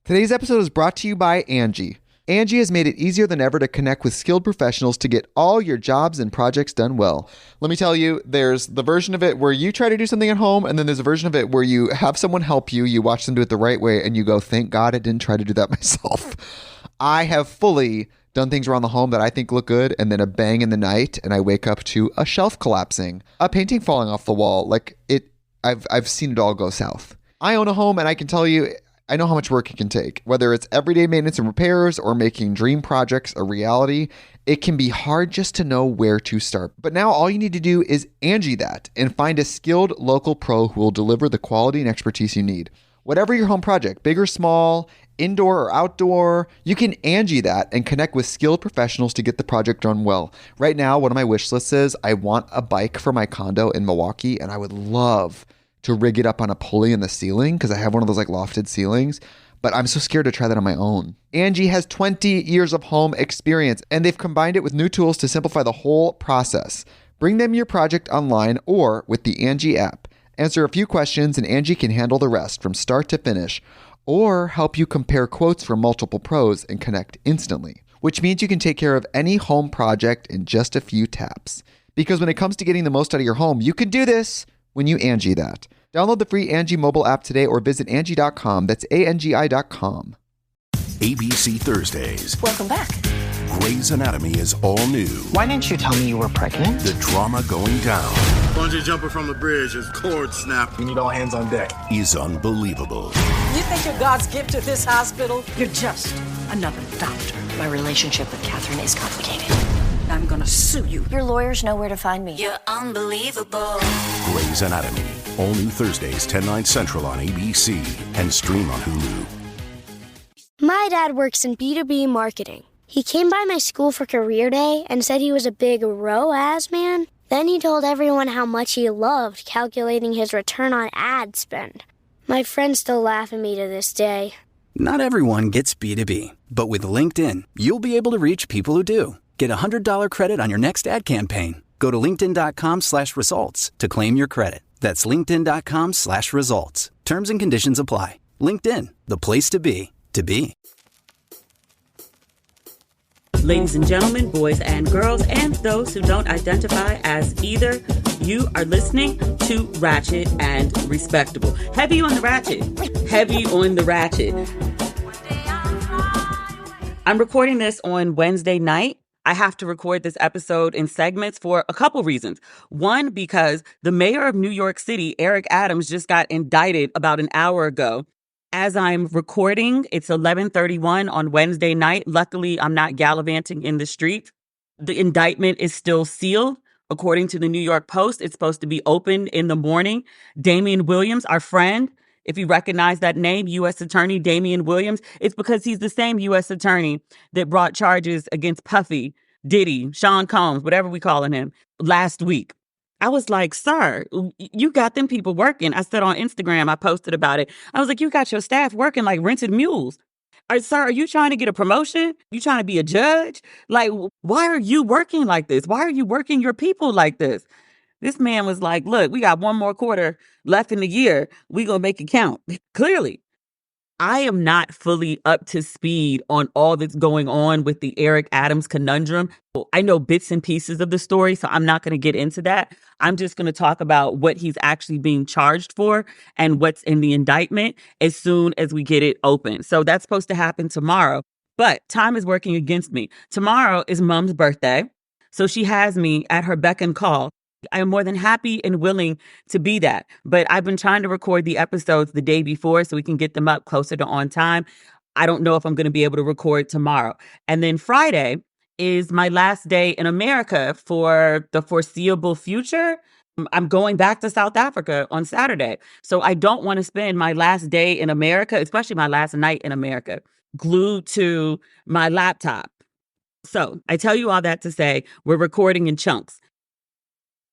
Today's episode is brought to you by Angie. Angie has made it easier than ever to connect with skilled professionals to get all your jobs and projects done well. Let me tell you, there's the version of it where you try to do something at home, and then there's a version of it where you have someone help you, you watch them do it the right way, and you go, thank God I didn't try to do that myself. I have fully done things around the home that I think look good, and then a bang in the night, and I wake up to a shelf collapsing, a painting falling off the wall. I've seen it all go south. I own a home, and I can tell you, I know how much work it can take. Whether it's everyday maintenance and repairs or making dream projects a reality, it can be hard just to know where to start. But now all you need to do is Angie that and find a skilled local pro who will deliver the quality and expertise you need. Whatever your home project, big or small, indoor or outdoor, you can Angie that and connect with skilled professionals to get the project done well. Right now, one of my wish lists is I want a bike for my condo in Milwaukee, and I would love to rig it up on a pulley in the ceiling because I have one of those like lofted ceilings, but I'm so scared to try that on my own. Angie has 20 years of home experience, and they've combined it with new tools to simplify the whole process. Bring them your project online or with the Angie app. Answer a few questions and Angie can handle the rest from start to finish, or help you compare quotes from multiple pros and connect instantly, which means you can take care of any home project in just a few taps. Because when it comes to getting the most out of your home, you can do this when you Angie that. Download the free Angie mobile app today or visit Angie.com. That's ANGI.com. ABC Thursdays. Welcome back. Grey's Anatomy is all new. Why didn't you tell me you were pregnant? The drama going down Bungee jumping from the bridge, his cord snapped. We need all hands on deck. is unbelievable. You think you're God's gift to this hospital? You're just another doctor. My relationship with Catherine is complicated. I'm gonna sue you. Your lawyers know where to find me. You're unbelievable. Grey's Anatomy. All new Thursdays, 10/9 Central on ABC and stream on Hulu. My dad works in B2B marketing. He came by my school for career day and said he was a big ROAS man. Then he told everyone how much he loved calculating his return on ad spend. My friends still laugh at me to this day. Not everyone gets B2B, but with LinkedIn, you'll be able to reach people who do. Get a $100 credit on your next ad campaign. Go to linkedin.com/results to claim your credit. That's linkedin.com/results. Terms and conditions apply. LinkedIn, the place to be, to be. Ladies and gentlemen, boys and girls, and those who don't identify as either, you are listening to Ratchet and Respectable. Heavy on the ratchet. Heavy on the ratchet. I'm recording this on Wednesday night. I have to record this episode in segments for a couple reasons. One, because the mayor of New York City, Eric Adams, just got indicted about an hour ago. As I'm recording, it's 11:31 on Wednesday night. Luckily, I'm not gallivanting in the streets. The indictment is still sealed. According to the New York Post, it's supposed to be opened in the morning. Damian Williams, our friend, if you recognize that name, U.S. Attorney Damian Williams, it's because he's the same U.S. Attorney that brought charges against Puffy, Diddy, Sean Combs, whatever we calling him, last week. I was like, sir, you got them people working. I said on Instagram, I posted about it. I was like, you got your staff working like rented mules. Sir, are you trying to get a promotion? You trying to be a judge? Like, why are you working like this? Why are you working your people like this? This man was like, look, we got one more quarter left in the year. We gonna make it count. Clearly, I am not fully up to speed on all that's going on with the Eric Adams conundrum. I know bits and pieces of the story, so I'm not going to get into that. I'm just going to talk about what he's actually being charged for and what's in the indictment as soon as we get it open. So that's supposed to happen tomorrow, but time is working against me. Tomorrow is Mom's birthday, so she has me at her beck and call. I am more than happy and willing to be that. But I've been trying to record the episodes the day before so we can get them up closer to on time. I don't know if I'm going to be able to record tomorrow. And then Friday is my last day in America for the foreseeable future. I'm going back to South Africa on Saturday. So I don't want to spend my last day in America, especially my last night in America, glued to my laptop. So I tell you all that to say we're recording in chunks.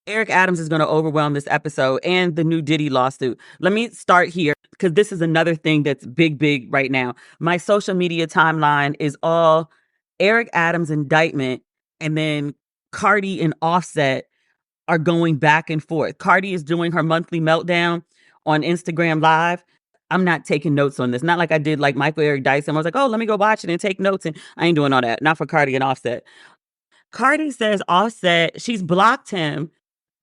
Eric Adams is going to overwhelm this episode and the new Diddy lawsuit. Let me start here because this is another thing that's big right now. My social media timeline is all Eric Adams indictment, and then Cardi and Offset are going back and forth. Cardi is doing her monthly meltdown on Instagram Live. I'm not taking notes on this. Not like I did like Michael Eric Dyson. I was like, oh, let me go watch it and take notes. And I ain't doing all that. Not for Cardi and Offset. Cardi says Offset, she's blocked him.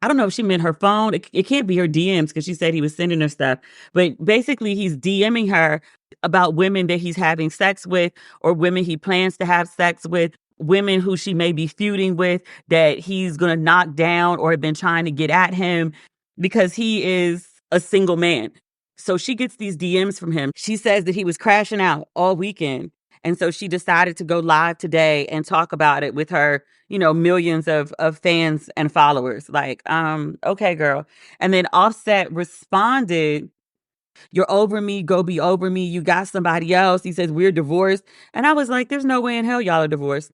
I don't know if she meant her phone. It can't be her DMs because she said he was sending her stuff. But basically, he's DMing her about women that he's having sex with or women he plans to have sex with, women who she may be feuding with that he's going to knock down or have been trying to get at him because he is a single man. So she gets these DMs from him. She says that he was crashing out all weekend. And so she decided to go live today and talk about it with her, millions of fans and followers. Like, okay, girl. And then Offset responded, you're over me, go be over me. You got somebody else. He says, we're divorced. And I was like, there's no way in hell y'all are divorced.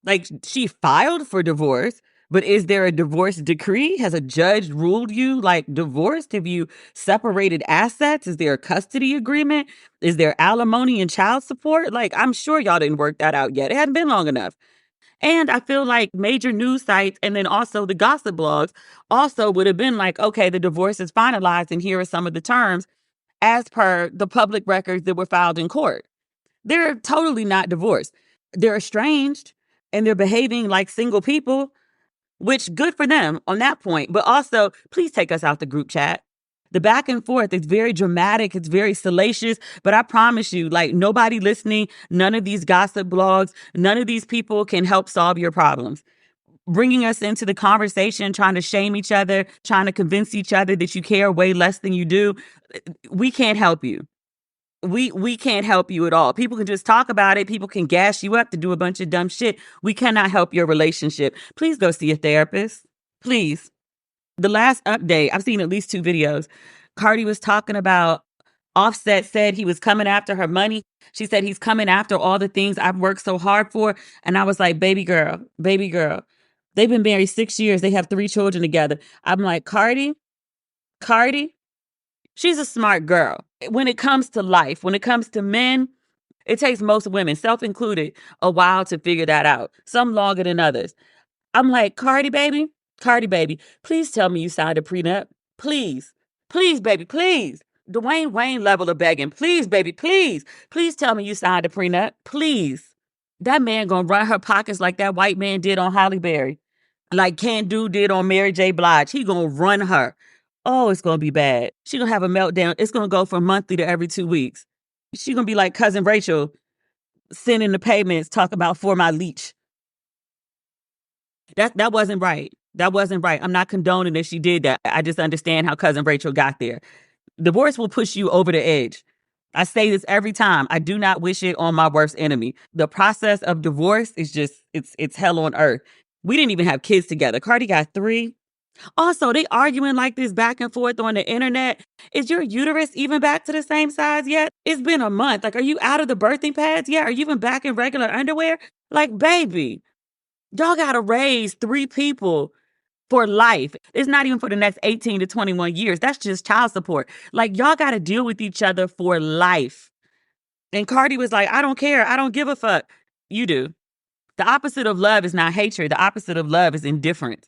Like, she filed for divorce, but is there a divorce decree? Has a judge ruled you like divorced? Have you separated assets? Is there a custody agreement? Is there alimony and child support? Like, I'm sure y'all didn't work that out yet. It hadn't been long enough. And I feel like major news sites and then also the gossip blogs also would have been like, okay, the divorce is finalized and here are some of the terms as per the public records that were filed in court. They're totally not divorced. They're estranged and they're behaving like single people, which good for them on that point. But also, please take us out the group chat. The back and forth is very dramatic. It's very salacious. But I promise you, like, nobody listening, none of these gossip blogs, none of these people can help solve your problems. Bringing us into the conversation, trying to shame each other, trying to convince each other that you care way less than you do. We can't help you. We can't help you at all. People can just talk about it. People can gas you up to do a bunch of dumb shit. We cannot help your relationship. Please go see a therapist. Please. The last update, I've seen at least 2 videos. Cardi was talking about Offset said he was coming after her money. She said he's coming after all the things I've worked so hard for. And I was like, baby girl. They've been married 6 years. They have 3 children together. I'm like, Cardi, she's a smart girl. When it comes to life, when it comes to men, it takes most women, self-included, a while to figure that out. Some longer than others. I'm like, Cardi baby, please tell me you signed a prenup. Please, baby, please. Dwayne Wayne level of begging. Please, baby, please tell me you signed a prenup. Please. That man gonna run her pockets like that white man did on Halle Berry. Like Can Do did on Mary J. Blige. He gonna run her. Oh, it's going to be bad. She going to have a meltdown. It's going to go from monthly to every 2 weeks. She going to be like Cousin Rachel sending the payments, talk about for my leech. That wasn't right. That wasn't right. I'm not condoning that she did that. I just understand how Cousin Rachel got there. Divorce will push you over the edge. I say this every time. I do not wish it on my worst enemy. The process of divorce is just, it's hell on earth. We didn't even have kids together. Cardi got 3. Also, they arguing like this back and forth on the internet. Is your uterus even back to the same size yet? It's been a month. Like, are you out of the birthing pads yet? Are you even back in regular underwear? Like, baby, y'all got to raise 3 people for life. It's not even for the next 18 to 21 years. That's just child support. Like, y'all got to deal with each other for life. And Cardi was like, I don't care. I don't give a fuck. You do. The opposite of love is not hatred. The opposite of love is indifference.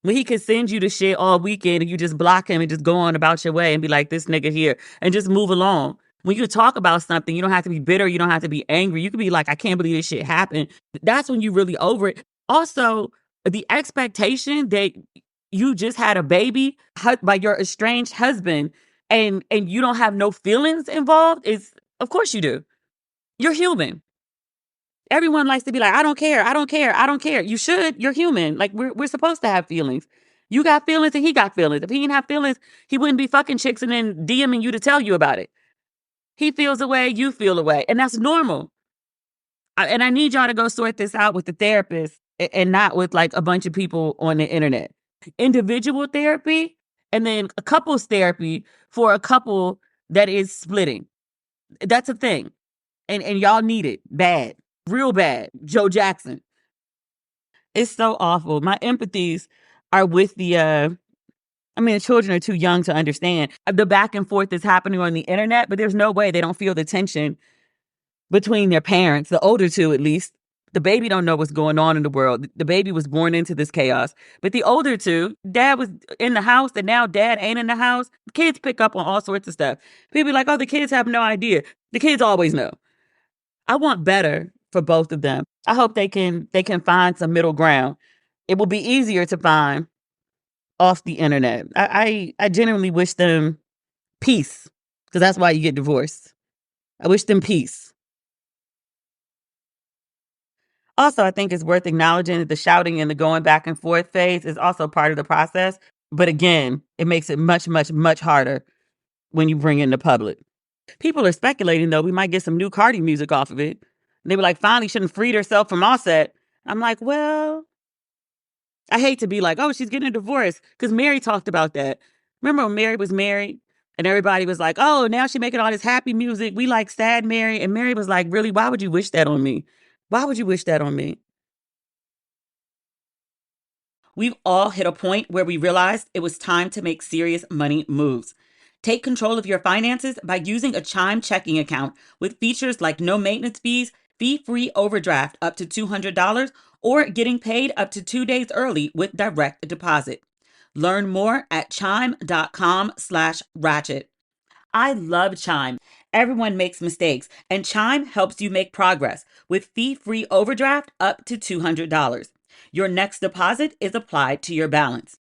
When he could send you the shit all weekend and you just block him and just go on about your way and be like, this nigga here, and just move along. When you talk about something, you don't have to be bitter. You don't have to be angry. You can be like, I can't believe this shit happened. That's when you really over it. Also, the expectation that you just had a baby by your estranged husband and you don't have no feelings involved is, of course you do. You're human. Everyone likes to be like, I don't care. You should. You're human. Like, we're supposed to have feelings. You got feelings and he got feelings. If he didn't have feelings, he wouldn't be fucking chicks and then DMing you to tell you about it. He feels a way, you feel a way. And that's normal. And I need y'all to go sort this out with the therapist and not with like a bunch of people on the internet. Individual therapy and then a couples therapy for a couple that is splitting. That's a thing. And y'all need it bad. Real bad. Joe Jackson. It's so awful. My empathies are with the children are too young to understand. The back and forth is happening on the internet, but there's no way they don't feel the tension between their parents, the older two at least. The baby don't know what's going on in the world. The baby was born into this chaos. But the older two, dad was in the house and now dad ain't in the house. Kids pick up on all sorts of stuff. People be like, oh, the kids have no idea. The kids always know. I want better for both of them. I hope they can find some middle ground. It will be easier to find off the internet. I genuinely wish them peace, because that's why you get divorced. I wish them peace. Also, I think it's worth acknowledging that the shouting and the going back and forth phase is also part of the process. But again, it makes it much, much, much harder when you bring in the public. People are speculating, though, we might get some new Cardi music off of it. They were like, finally, shouldn't freed herself from Offset. I'm like, well, I hate to be like, oh, she's getting a divorce, because Mary talked about that. Remember when Mary was married and everybody was like, oh, now she's making all this happy music. We like sad Mary. And Mary was like, really, why would you wish that on me? Why would you wish that on me? We've all hit a point where we realized it was time to make serious money moves. Take control of your finances by using a Chime checking account with features like no maintenance fees, fee-free overdraft up to $200, or getting paid up to 2 days early with direct deposit. Learn more at chime.com/ratchet. I love Chime. Everyone makes mistakes, and Chime helps you make progress with fee-free overdraft up to $200. Your next deposit is applied to your balance.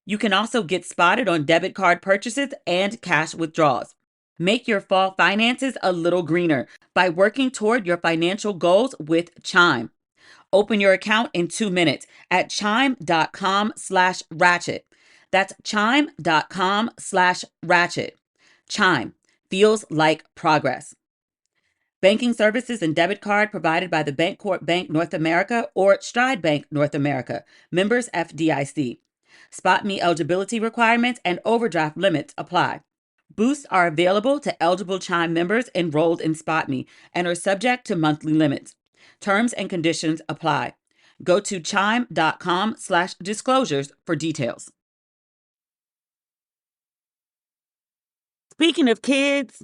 You can also get spotted on debit card purchases and cash withdrawals. Make your fall finances a little greener by working toward your financial goals with Chime. Open your account in 2 minutes at chime.com/ratchet. That's chime.com/ratchet. Chime feels like progress. Banking services and debit card provided by the Bancorp Bank North America or Stride Bank North America, members FDIC. SpotMe eligibility requirements and overdraft limits apply. Boosts are available to eligible Chime members enrolled in SpotMe and are subject to monthly limits. Terms and conditions apply. Go to chime.com/disclosures for details. Speaking of kids,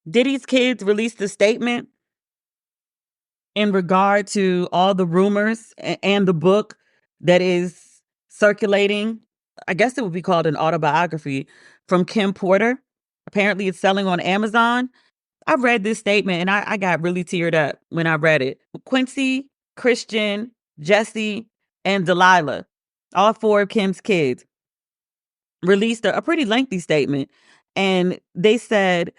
Diddy's kids released a statement in regard to all the rumors and the book that is circulating. I guess it would be called an autobiography from Kim Porter. Apparently it's selling on Amazon. I read this statement and I got really teared up when I read it. Quincy, Christian, Jesse, and Delilah, all 4 of Kim's kids, released a pretty lengthy statement. And they said,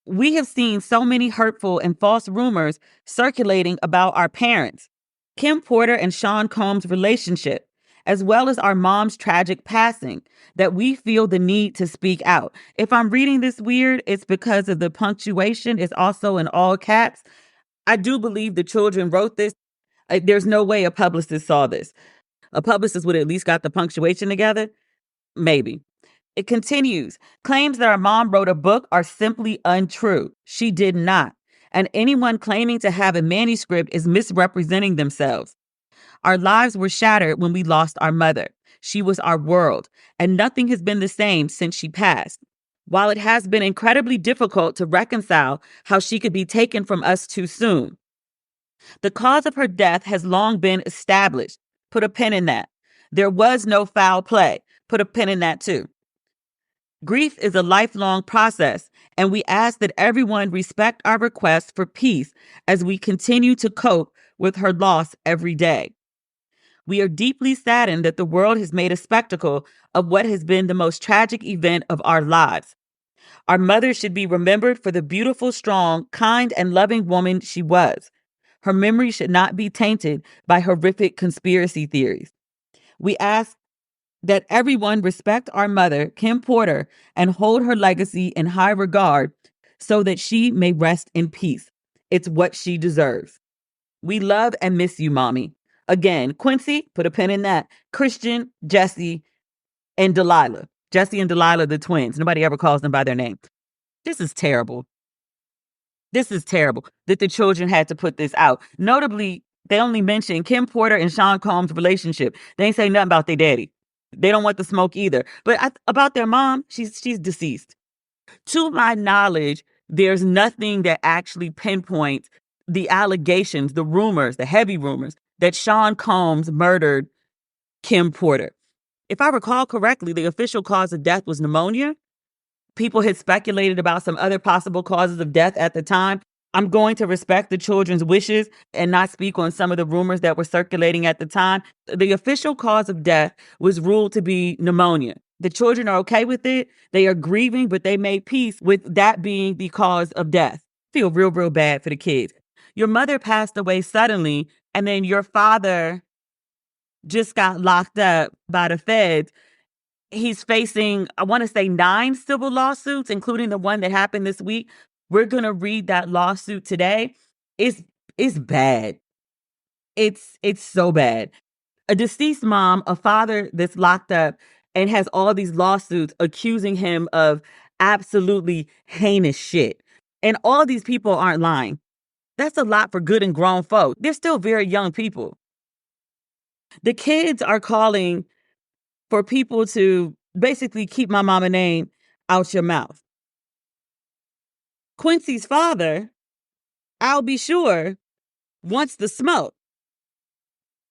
we have seen so many hurtful and false rumors circulating about our parents, Kim Porter and Sean Combs' relationship, as well as our mom's tragic passing, that we feel the need to speak out. If I'm reading this weird, it's because of the punctuation. It's also in all caps. I do believe the children wrote this. There's no way a publicist saw this. A publicist would have at least got the punctuation together. Maybe. It continues. Claims that our mom wrote a book are simply untrue. She did not. And anyone claiming to have a manuscript is misrepresenting themselves. Our lives were shattered when we lost our mother. She was our world, and nothing has been the same since she passed. While it has been incredibly difficult to reconcile how she could be taken from us too soon, the cause of her death has long been established. Put a pin in that. There was no foul play. Put a pin in that too. Grief is a lifelong process, and we ask that everyone respect our request for peace as we continue to cope with her loss every day. We are deeply saddened that the world has made a spectacle of what has been the most tragic event of our lives. Our mother should be remembered for the beautiful, strong, kind, and loving woman she was. Her memory should not be tainted by horrific conspiracy theories. We ask that everyone respect our mother, Kim Porter, and hold her legacy in high regard so that she may rest in peace. It's what she deserves. We love and miss you, Mommy. Again, Quincy, put a pin in that. Christian, Jesse, and Delilah. Jesse and Delilah, the twins. Nobody ever calls them by their name. This is terrible. This is terrible that the children had to put this out. Notably, they only mentioned Kim Porter and Sean Combs' relationship. They ain't say nothing about their daddy. They don't want the smoke either. But about their mom, she's deceased. To my knowledge, there's nothing that actually pinpoints the allegations, the rumors, the heavy rumors that Sean Combs murdered Kim Porter. If I recall correctly, the official cause of death was pneumonia. People had speculated about some other possible causes of death at the time. I'm going to respect the children's wishes and not speak on some of the rumors that were circulating at the time. The official cause of death was ruled to be pneumonia. The children are okay with it. They are grieving, but they made peace with that being the cause of death. Feel real, real bad for the kids. Your mother passed away suddenly, and then your father just got locked up by the feds. He's facing, I want to say, 9 civil lawsuits, including the one that happened this week. We're going to read that lawsuit today. It's bad. It's so bad. A deceased mom, a father that's locked up and has all these lawsuits accusing him of absolutely heinous shit. And all these people aren't lying. That's a lot for good and grown folk. They're still very young people. The kids are calling for people to basically keep my mama name out your mouth. Quincy's father, I'll be sure, wants the smoke.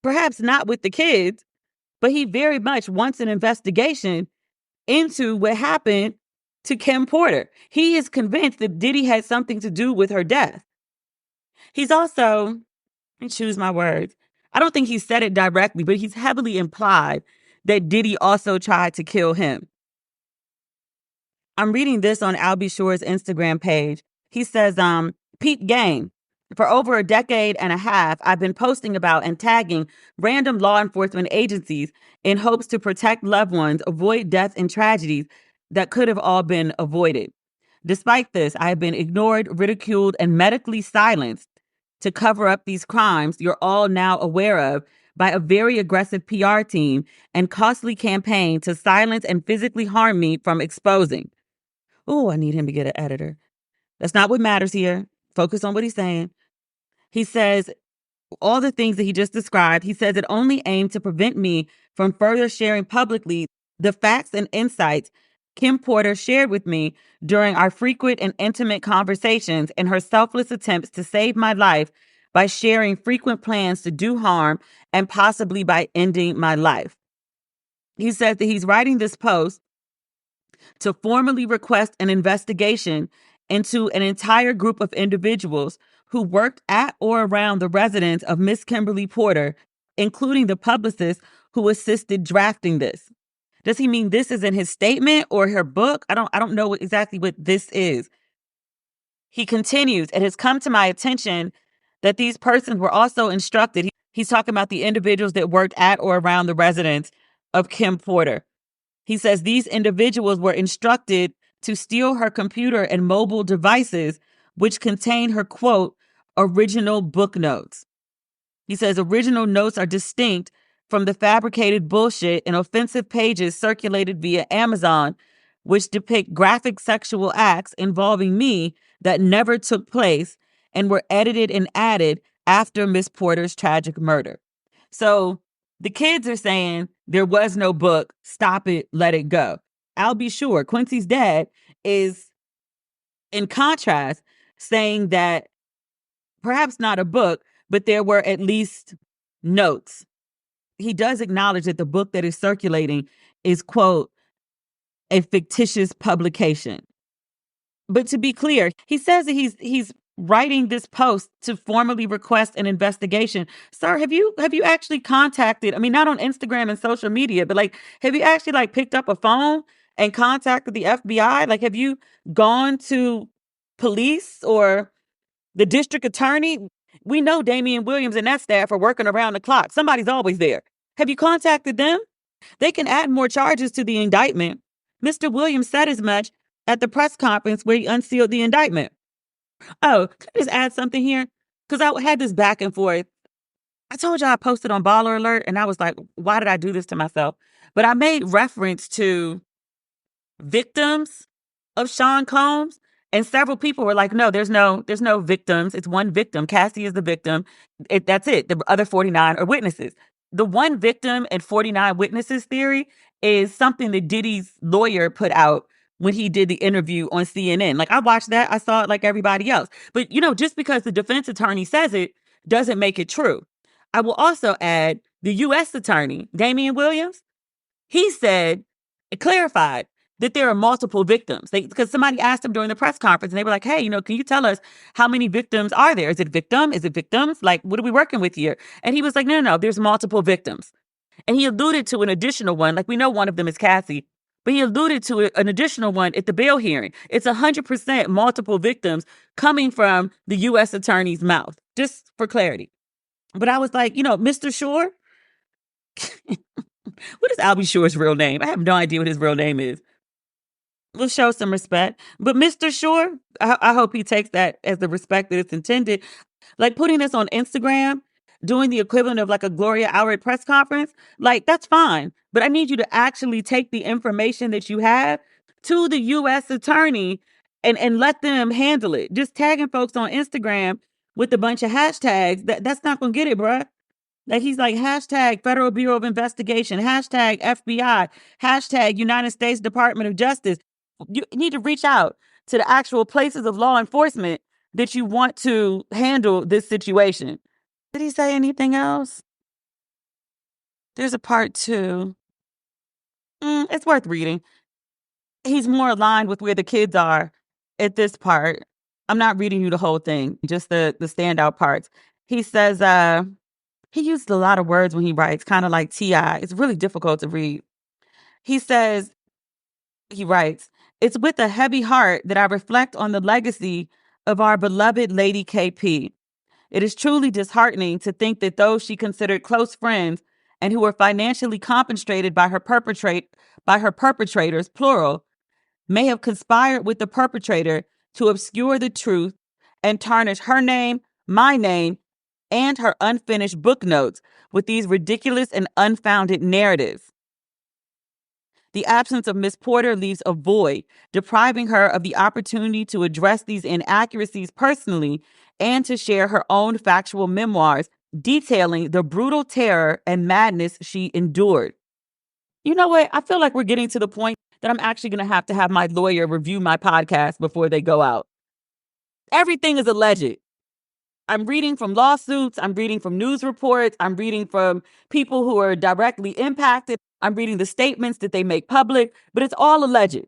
Perhaps not with the kids, but he very much wants an investigation into what happened to Kim Porter. He is convinced that Diddy had something to do with her death. He's also, let me choose my words, I don't think he said it directly, but he's heavily implied that Diddy also tried to kill him. I'm reading this on Al B. Sure's Instagram page. He says, peep game. For over a decade and a half, I've been posting about and tagging random law enforcement agencies in hopes to protect loved ones, avoid deaths and tragedies that could have all been avoided. Despite this, I have been ignored, ridiculed, and medically silenced to cover up these crimes you're all now aware of by a very aggressive PR team and costly campaign to silence and physically harm me from exposing. Oh, I need him to get an editor. That's not what matters here. Focus on what he's saying. He says all the things that he just described. He says it only aimed to prevent me from further sharing publicly the facts and insights Kim Porter shared with me during our frequent and intimate conversations and her selfless attempts to save my life by sharing frequent plans to do harm and possibly by ending my life. He says that he's writing this post to formally request an investigation into an entire group of individuals who worked at or around the residence of Miss Kimberly Porter, including the publicist who assisted drafting this. Does he mean this is in his statement or her book? I don't know exactly what this is. He continues, it has come to my attention that these persons were also instructed. He's talking about the individuals that worked at or around the residence of Kim Porter. He says these individuals were instructed to steal her computer and mobile devices, which contain her, quote, original book notes. He says original notes are distinct from the fabricated bullshit and offensive pages circulated via Amazon, which depict graphic sexual acts involving me that never took place and were edited and added after Miss Porter's tragic murder. So the kids are saying there was no book. Stop it. Let it go. I'll be sure. Quincy's dad is, in contrast, saying that perhaps not a book, but there were at least notes. He does acknowledge that the book that is circulating is, quote, a fictitious publication. But to be clear, he says that he's writing this post to formally request an investigation. Sir, have you actually contacted, I mean, not on Instagram and social media, but like, have you actually like picked up a phone and contacted the FBI? Like, have you gone to police or the district attorney? We know Damian Williams and that staff are working around the clock. Somebody's always there. Have you contacted them? They can add more charges to the indictment. Mr. Williams said as much at the press conference where he unsealed the indictment. Oh, can I just add something here? Because I had this back and forth. I told you I posted on Baller Alert, and I was like, why did I do this to myself? But I made reference to victims of Sean Combs, and several people were like, no, there's no victims. It's one victim. Cassie is the victim. That's it. The other 49 are witnesses. The one victim and 49 witnesses theory is something that Diddy's lawyer put out when he did the interview on CNN. Like, I watched that. I saw it like everybody else. But, just because the defense attorney says it doesn't make it true. I will also add the U.S. attorney, Damian Williams, he said, it clarified that there are multiple victims. Because somebody asked him during the press conference and they were like, hey, can you tell us how many victims are there? Is it victim? Is it victims? Like, what are we working with here? And he was like, no, there's multiple victims. And he alluded to an additional one. Like, we know one of them is Cassie, but he alluded to an additional one at the bail hearing. It's 100% multiple victims coming from the U.S. attorney's mouth, just for clarity. But I was like, Mr. Shore, what is Albie Shore's real name? I have no idea what his real name is. We'll show some respect. But Mr. Shore, I hope he takes that as the respect that it's intended. Like, putting this on Instagram, doing the equivalent of like a Gloria Allred press conference, like, that's fine. But I need you to actually take the information that you have to the U.S. attorney and let them handle it. Just tagging folks on Instagram with a bunch of hashtags, that's not going to get it, bruh. Like, he's like, hashtag Federal Bureau of Investigation, hashtag FBI, hashtag United States Department of Justice. You need to reach out to the actual places of law enforcement that you want to handle this situation. Did he say anything else? There's a part 2. It's worth reading. He's more aligned with where the kids are at this part. I'm not reading you the whole thing, just the standout parts. He says, he used a lot of words when he writes, kind of like T.I. It's really difficult to read. He writes, it's with a heavy heart that I reflect on the legacy of our beloved Lady KP. It is truly disheartening to think that those she considered close friends and who were financially compensated by her perpetrators, plural, may have conspired with the perpetrator to obscure the truth and tarnish her name, my name, and her unfinished book notes with these ridiculous and unfounded narratives. The absence of Miss Porter leaves a void, depriving her of the opportunity to address these inaccuracies personally and to share her own factual memoirs detailing the brutal terror and madness she endured. You know what? I feel like we're getting to the point that I'm actually going to have my lawyer review my podcast before they go out. Everything is alleged. I'm reading from lawsuits. I'm reading from news reports. I'm reading from people who are directly impacted. I'm reading the statements that they make public, but it's all alleged.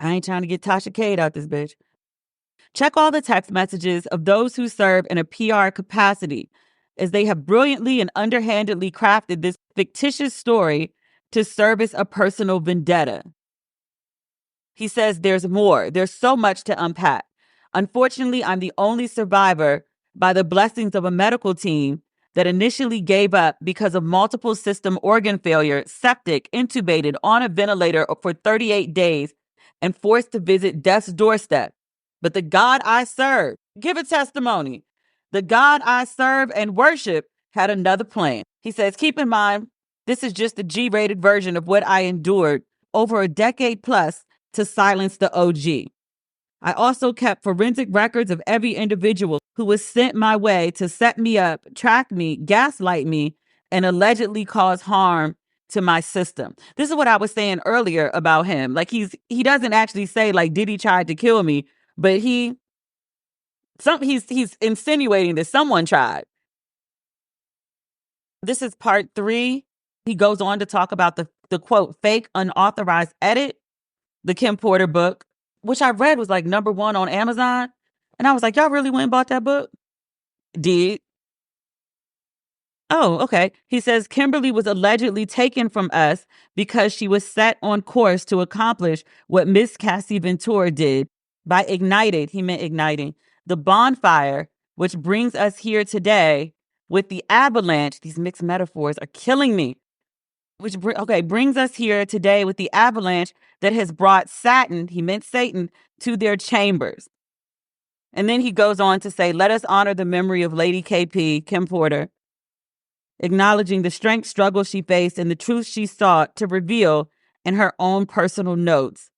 I ain't trying to get Tasha Cade out this bitch. Check all the text messages of those who serve in a PR capacity, as they have brilliantly and underhandedly crafted this fictitious story to service a personal vendetta. He says there's more. There's so much to unpack. Unfortunately, I'm the only survivor by the blessings of a medical team that initially gave up because of multiple system organ failure, septic, intubated on a ventilator for 38 days, and forced to visit death's doorstep. But the God I serve, give a testimony. The God I serve and worship had another plan. He says, keep in mind, this is just a G-rated version of what I endured over a decade plus to silence the OG. I also kept forensic records of every individual who was sent my way to set me up, track me, gaslight me, and allegedly cause harm to my system. This is what I was saying earlier about him. Like, he doesn't actually say, like, Diddy tried to kill me, but he's insinuating that someone tried. This is part 3. He goes on to talk about the quote, fake unauthorized edit, the Kim Porter book, which I read was like #1 on Amazon. And I was like, y'all really went and bought that book? Did. Oh, okay. He says Kimberly was allegedly taken from us because she was set on course to accomplish what Miss Cassie Ventura did by igniting the bonfire, which brings us here today with the avalanche. These mixed metaphors are killing me. Brings us here today with the avalanche that has brought Satan, he meant Satan, to their chambers. And then he goes on to say, let us honor the memory of Lady KP, Kim Porter, acknowledging the strength struggle she faced and the truth she sought to reveal in her own personal notes,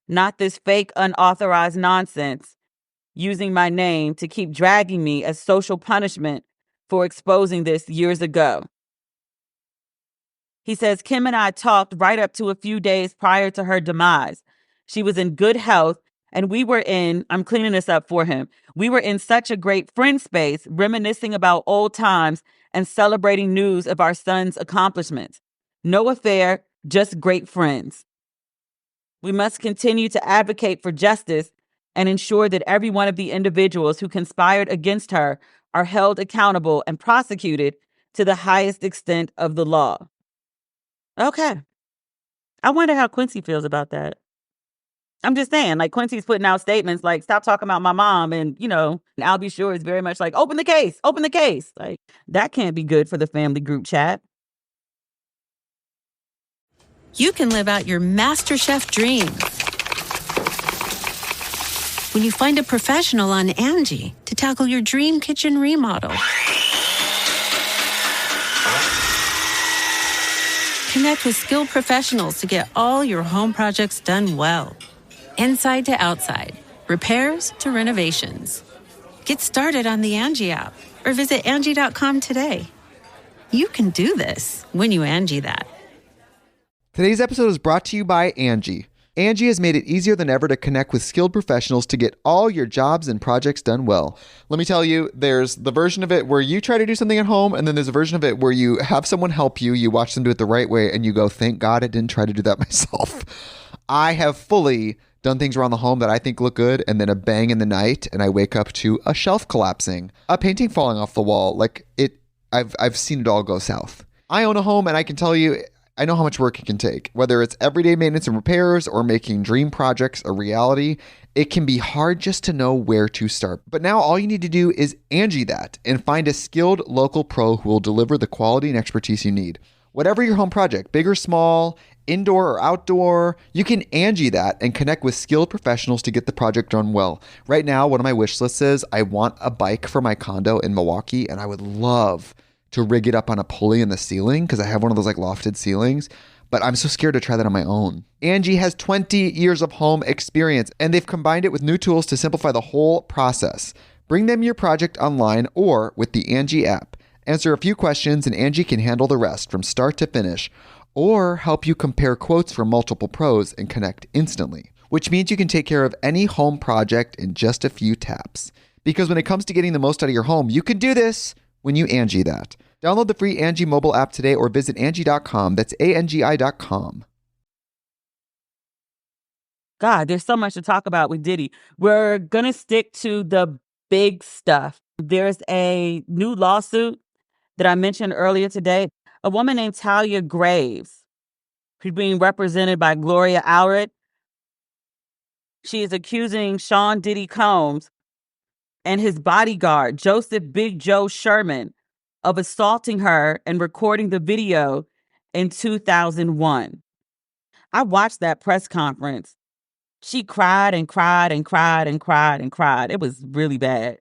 not this fake unauthorized nonsense, using my name to keep dragging me as social punishment for exposing this years ago. He says, Kim and I talked right up to a few days prior to her demise. She was in good health. And I'm cleaning this up for him. We were in such a great friend space, reminiscing about old times and celebrating news of our son's accomplishments. No affair, just great friends. We must continue to advocate for justice and ensure that every one of the individuals who conspired against her are held accountable and prosecuted to the highest extent of the law. Okay. I wonder how Quincy feels about that. I'm just saying, like, Quincy's putting out statements like, stop talking about my mom. And, I'll be sure is very much like, open the case. Like, that can't be good for the family group chat. You can live out your MasterChef dream when you find a professional on Angie to tackle your dream kitchen remodel. Connect with skilled professionals to get all your home projects done well. Inside to outside, repairs to renovations. Get started on the Angie app or visit Angie.com today. You can do this when you Angie that. Today's episode is brought to you by Angie. Angie has made it easier than ever to connect with skilled professionals to get all your jobs and projects done well. Let me tell you, there's the version of it where you try to do something at home, and then there's a version of it where you have someone help you, you watch them do it the right way, and you go, thank God I didn't try to do that myself. I have fully done things around the home that I think look good, and then a bang in the night, and I wake up to a shelf collapsing, a painting falling off the wall. I've seen it all go south. I own a home, and I can tell you, I know how much work it can take. Whether it's everyday maintenance and repairs or making dream projects a reality, it can be hard just to know where to start. But now all you need to do is Angie that and find a skilled local pro who will deliver the quality and expertise you need. Whatever your home project, big or small, indoor or outdoor, you can Angie that and connect with skilled professionals to get the project done well. Right now, one of my wish lists is I want a bike for my condo in Milwaukee, and I would love to rig it up on a pulley in the ceiling because I have one of those like lofted ceilings, but I'm so scared to try that on my own. Angie has 20 years of home experience, and they've combined it with new tools to simplify the whole process. Bring them your project online or with the Angie app. Answer a few questions and Angie can handle the rest from start to finish, or help you compare quotes from multiple pros and connect instantly, which means you can take care of any home project in just a few taps. Because when it comes to getting the most out of your home, you can do this when you Angie that. Download the free Angie mobile app today or visit Angie.com. That's ANGI.com. God, there's so much to talk about with Diddy. We're going to stick to the big stuff. There's a new lawsuit that I mentioned earlier today. A woman named Talia Graves, who's being represented by Gloria Allred. She is accusing Sean Diddy Combs and his bodyguard, Joseph Big Joe Sherman, of assaulting her and recording the video in 2001. I watched that press conference. She cried and cried and cried and cried and cried. It was really bad.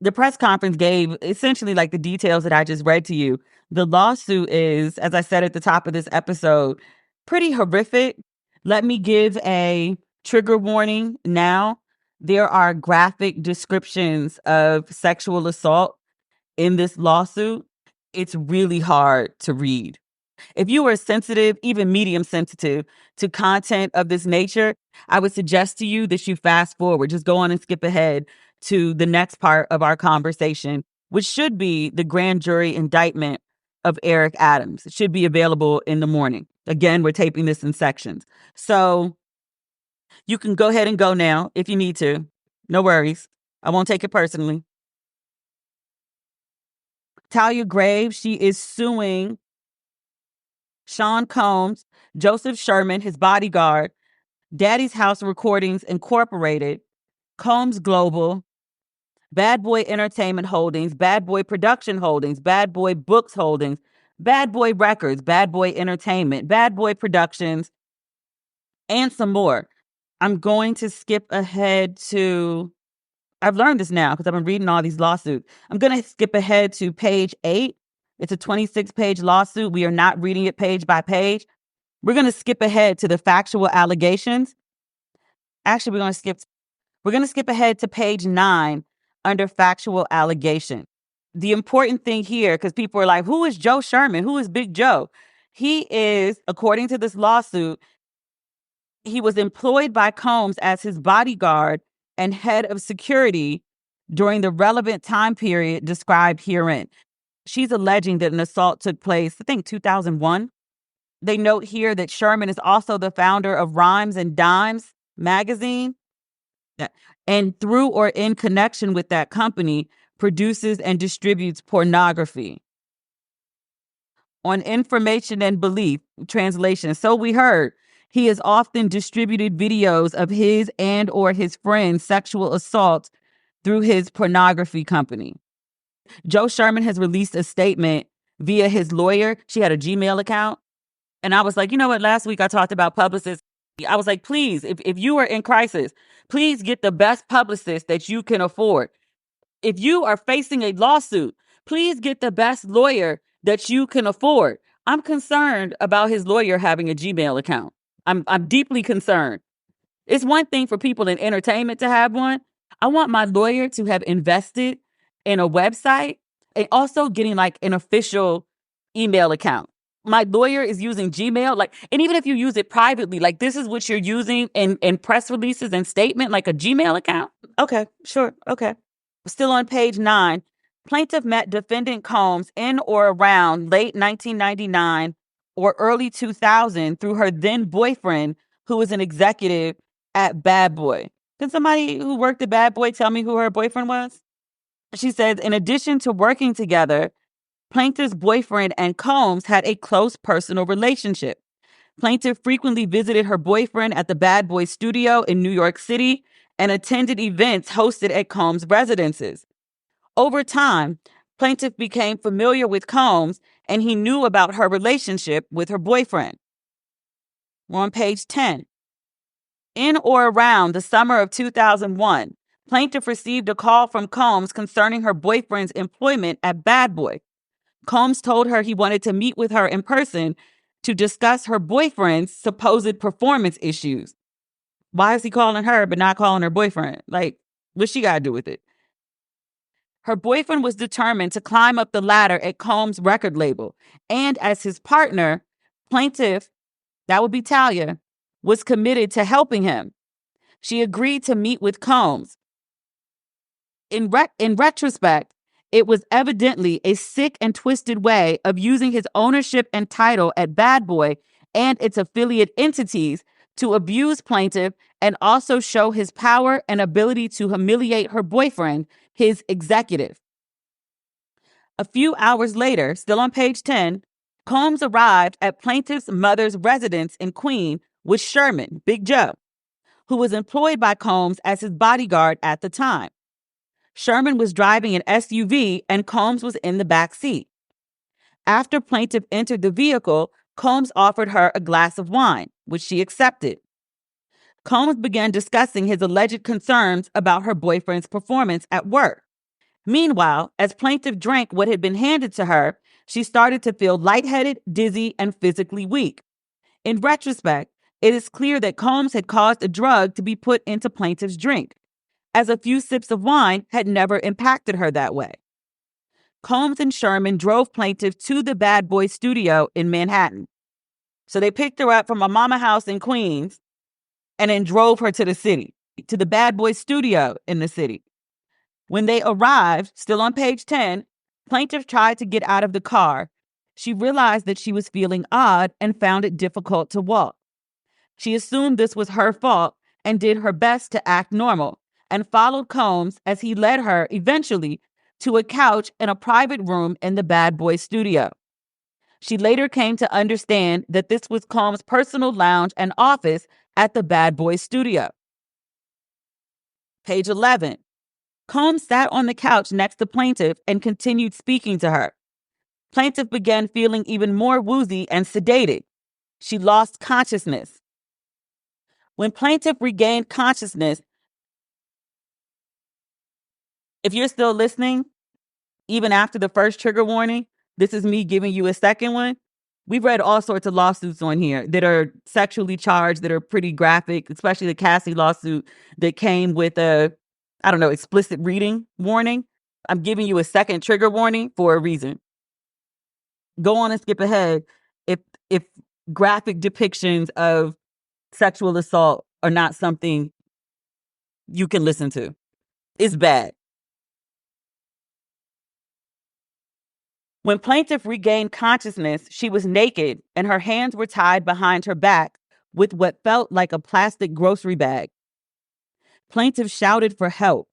The press conference gave essentially like the details that I just read to you. The lawsuit is, as I said at the top of this episode, pretty horrific. Let me give a trigger warning now. There are graphic descriptions of sexual assault in this lawsuit. It's really hard to read. If you are sensitive, even medium sensitive to content of this nature, I would suggest to you that you fast forward. Just go on and skip ahead to the next part of our conversation, which should be the grand jury indictment of Eric Adams. It should be available in the morning. Again, we're taping this in sections. So you can go ahead and go now if you need to. No worries. I won't take it personally. Talia Graves, she is suing Sean Combs, Joseph Sherman, his bodyguard, Daddy's House Recordings Incorporated, Combs Global, Bad Boy Entertainment Holdings, Bad Boy Production Holdings, Bad Boy Books Holdings, Bad Boy Records, Bad Boy Entertainment, Bad Boy Productions, and some more. I'm going to skip ahead to, I've learned this now because I've been reading all these lawsuits. I'm going to skip ahead to page 8. It's a 26-page lawsuit. We are not reading it page by page. We're going to skip ahead to the factual allegations. Actually, we're going to skip ahead to page 9 under factual allegation. The important thing here, because people are like, who is Joe Sherman? Who is Big Joe? He is, according to this lawsuit, He was employed by Combs as his bodyguard and head of security during the relevant time period described herein. She's alleging that an assault took place, I think, 2001. They note here that Sherman is also the founder of Rhymes and Dimes magazine, and through or in connection with that company, produces and distributes pornography. On information and belief, translation, so we heard, he has often distributed videos of his and or his friends' sexual assault through his pornography company. Joe Sherman has released a statement via his lawyer. She had a Gmail account. And I was like, you know what? Last week I talked about publicists. I was like, please, if you are in crisis, please get the best publicist that you can afford. If you are facing a lawsuit, please get the best lawyer that you can afford. I'm concerned about his lawyer having a Gmail account. I'm deeply concerned. It's one thing for people in entertainment to have one. I want my lawyer to have invested in a website and also getting like an official email account. My lawyer is using Gmail, and even if you use it privately, like this is what you're using in press releases and statement, like a Gmail account. Okay, sure. Okay. Still on page 9, plaintiff met defendant Combs in or around late 1999 or early 2000 through her then boyfriend, who was an executive at Bad Boy. Can somebody who worked at Bad Boy tell me who her boyfriend was? She says, in addition to working together, plaintiff's boyfriend and Combs had a close personal relationship. Plaintiff frequently visited her boyfriend at the Bad Boy studio in New York City and attended events hosted at Combs' residences. Over time, plaintiff became familiar with Combs and he knew about her relationship with her boyfriend. We're on page 10. In or around the summer of 2001, plaintiff received a call from Combs concerning her boyfriend's employment at Bad Boy. Combs told her he wanted to meet with her in person to discuss her boyfriend's supposed performance issues. Why is he calling her but not calling her boyfriend? Like, what's she got to do with it? Her boyfriend was determined to climb up the ladder at Combs' record label. And as his partner, plaintiff, that would be Talia, was committed to helping him. She agreed to meet with Combs. In retrospect, it was evidently a sick and twisted way of using his ownership and title at Bad Boy and its affiliate entities to abuse plaintiff and also show his power and ability to humiliate her boyfriend, his executive. A few hours later, still on page 10, Combs arrived at plaintiff's mother's residence in Queens with Sherman, Big Joe, who was employed by Combs as his bodyguard at the time. Sherman was driving an SUV and Combs was in the back seat. After plaintiff entered the vehicle, Combs offered her a glass of wine, which she accepted. Combs began discussing his alleged concerns about her boyfriend's performance at work. Meanwhile, as plaintiff drank what had been handed to her, she started to feel lightheaded, dizzy, and physically weak. In retrospect, it is clear that Combs had caused a drug to be put into plaintiff's drink, as a few sips of wine had never impacted her that way. Combs and Sherman drove plaintiff to the Bad Boy studio in Manhattan. So they picked her up from a mama house in Queens and then drove her to the city, to the Bad Boy studio in the city. When they arrived, still on page 10, plaintiff tried to get out of the car. She realized that she was feeling odd and found it difficult to walk. She assumed this was her fault and did her best to act normal, and followed Combs as he led her eventually to a couch in a private room in the Bad Boy studio. She later came to understand that this was Combs' personal lounge and office at the Bad Boy studio. Page 11. Combs sat on the couch next to plaintiff and continued speaking to her. Plaintiff began feeling even more woozy and sedated. She lost consciousness. When plaintiff regained consciousness, if you're still listening, even after the first trigger warning, this is me giving you a second one. We've read all sorts of lawsuits on here that are sexually charged, that are pretty graphic, especially the Cassie lawsuit that came with a, explicit reading warning. I'm giving you a second trigger warning for a reason. Go on and skip ahead if graphic depictions of sexual assault are not something you can listen to. It's bad. When plaintiff regained consciousness, she was naked and her hands were tied behind her back with what felt like a plastic grocery bag. Plaintiff shouted for help.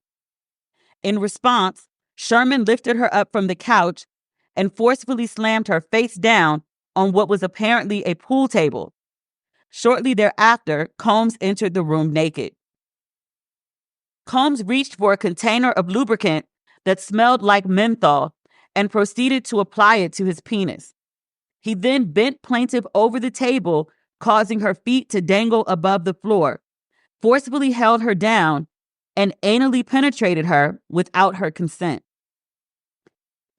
In response, Sherman lifted her up from the couch and forcefully slammed her face down on what was apparently a pool table. Shortly thereafter, Combs entered the room naked. Combs reached for a container of lubricant that smelled like menthol and proceeded to apply it to his penis. He then bent plaintiff over the table, causing her feet to dangle above the floor, forcefully held her down, and anally penetrated her without her consent.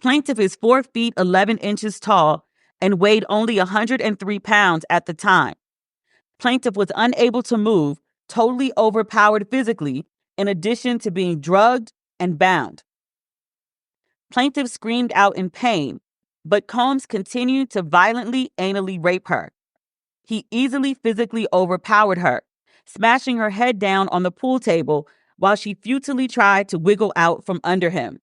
Plaintiff is 4 feet 11 inches tall and weighed only 103 pounds at the time. Plaintiff was unable to move, totally overpowered physically, in addition to being drugged and bound. Plaintiff screamed out in pain, but Combs continued to violently anally rape her. He easily physically overpowered her, smashing her head down on the pool table while she futilely tried to wiggle out from under him.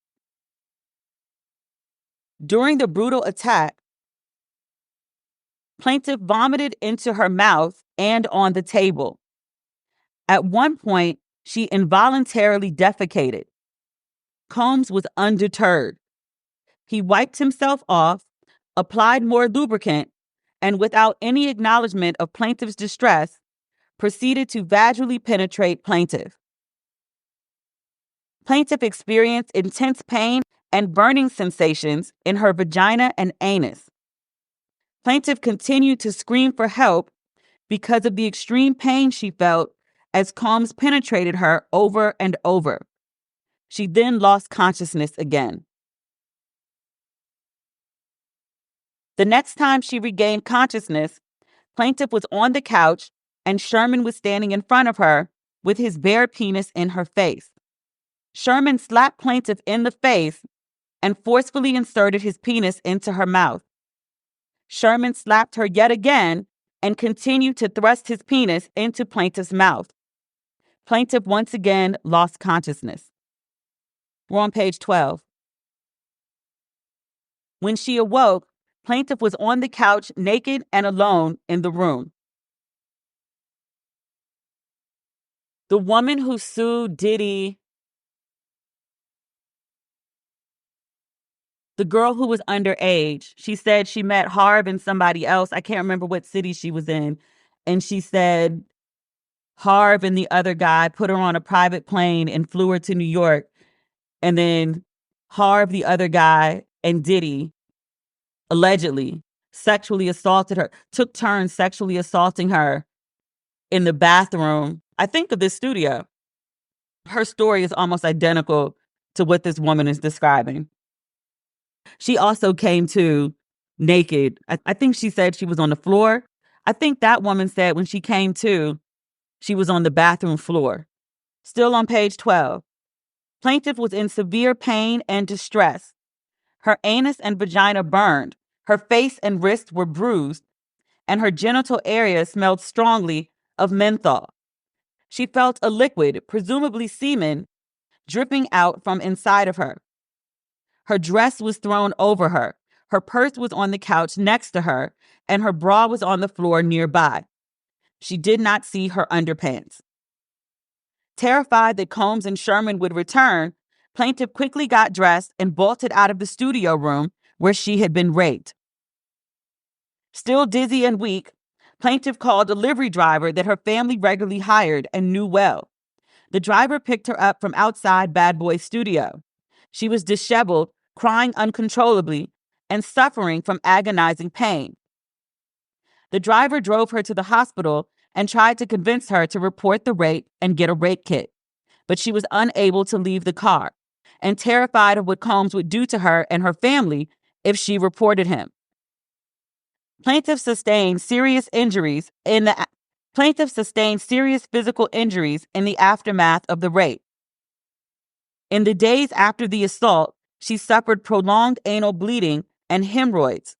During the brutal attack, plaintiff vomited into her mouth and on the table. At one point, she involuntarily defecated. Combs was undeterred. He wiped himself off, applied more lubricant, and without any acknowledgement of plaintiff's distress, proceeded to vaginally penetrate plaintiff. Plaintiff experienced intense pain and burning sensations in her vagina and anus. Plaintiff continued to scream for help because of the extreme pain she felt as Combs penetrated her over and over. She then lost consciousness again. The next time she regained consciousness, plaintiff was on the couch and Sherman was standing in front of her with his bare penis in her face. Sherman slapped plaintiff in the face and forcefully inserted his penis into her mouth. Sherman slapped her yet again and continued to thrust his penis into plaintiff's mouth. Plaintiff once again lost consciousness. We're on page 12. When she awoke, plaintiff was on the couch naked and alone in the room. The woman who sued Diddy, the girl who was underage, she said she met Harv and somebody else. I can't remember what city she was in. And she said Harv and the other guy put her on a private plane and flew her to New York. And then Harv, the other guy, and Diddy allegedly sexually assaulted her, took turns sexually assaulting her in the bathroom, I think, of this studio. Her story is almost identical to what this woman is describing. She also came to naked. I think she said she was on the floor. I think that woman said when she came to, she was on the bathroom floor. Still on page 12. Plaintiff was in severe pain and distress. Her anus and vagina burned. Her face and wrists were bruised, and her genital area smelled strongly of menthol. She felt a liquid, presumably semen, dripping out from inside of her. Her dress was thrown over her. Her purse was on the couch next to her, and her bra was on the floor nearby. She did not see her underpants. Terrified that Combs and Sherman would return, plaintiff quickly got dressed and bolted out of the studio room where she had been raped. Still dizzy and weak, plaintiff called a delivery driver that her family regularly hired and knew well. The driver picked her up from outside Bad Boy's studio. She was disheveled, crying uncontrollably, and suffering from agonizing pain. The driver drove her to the hospital and tried to convince her to report the rape and get a rape kit, but she was unable to leave the car and terrified of what Combs would do to her and her family if she reported him. Plaintiff sustained serious physical injuries in the aftermath of the rape. In the days after the assault, she suffered prolonged anal bleeding and hemorrhoids.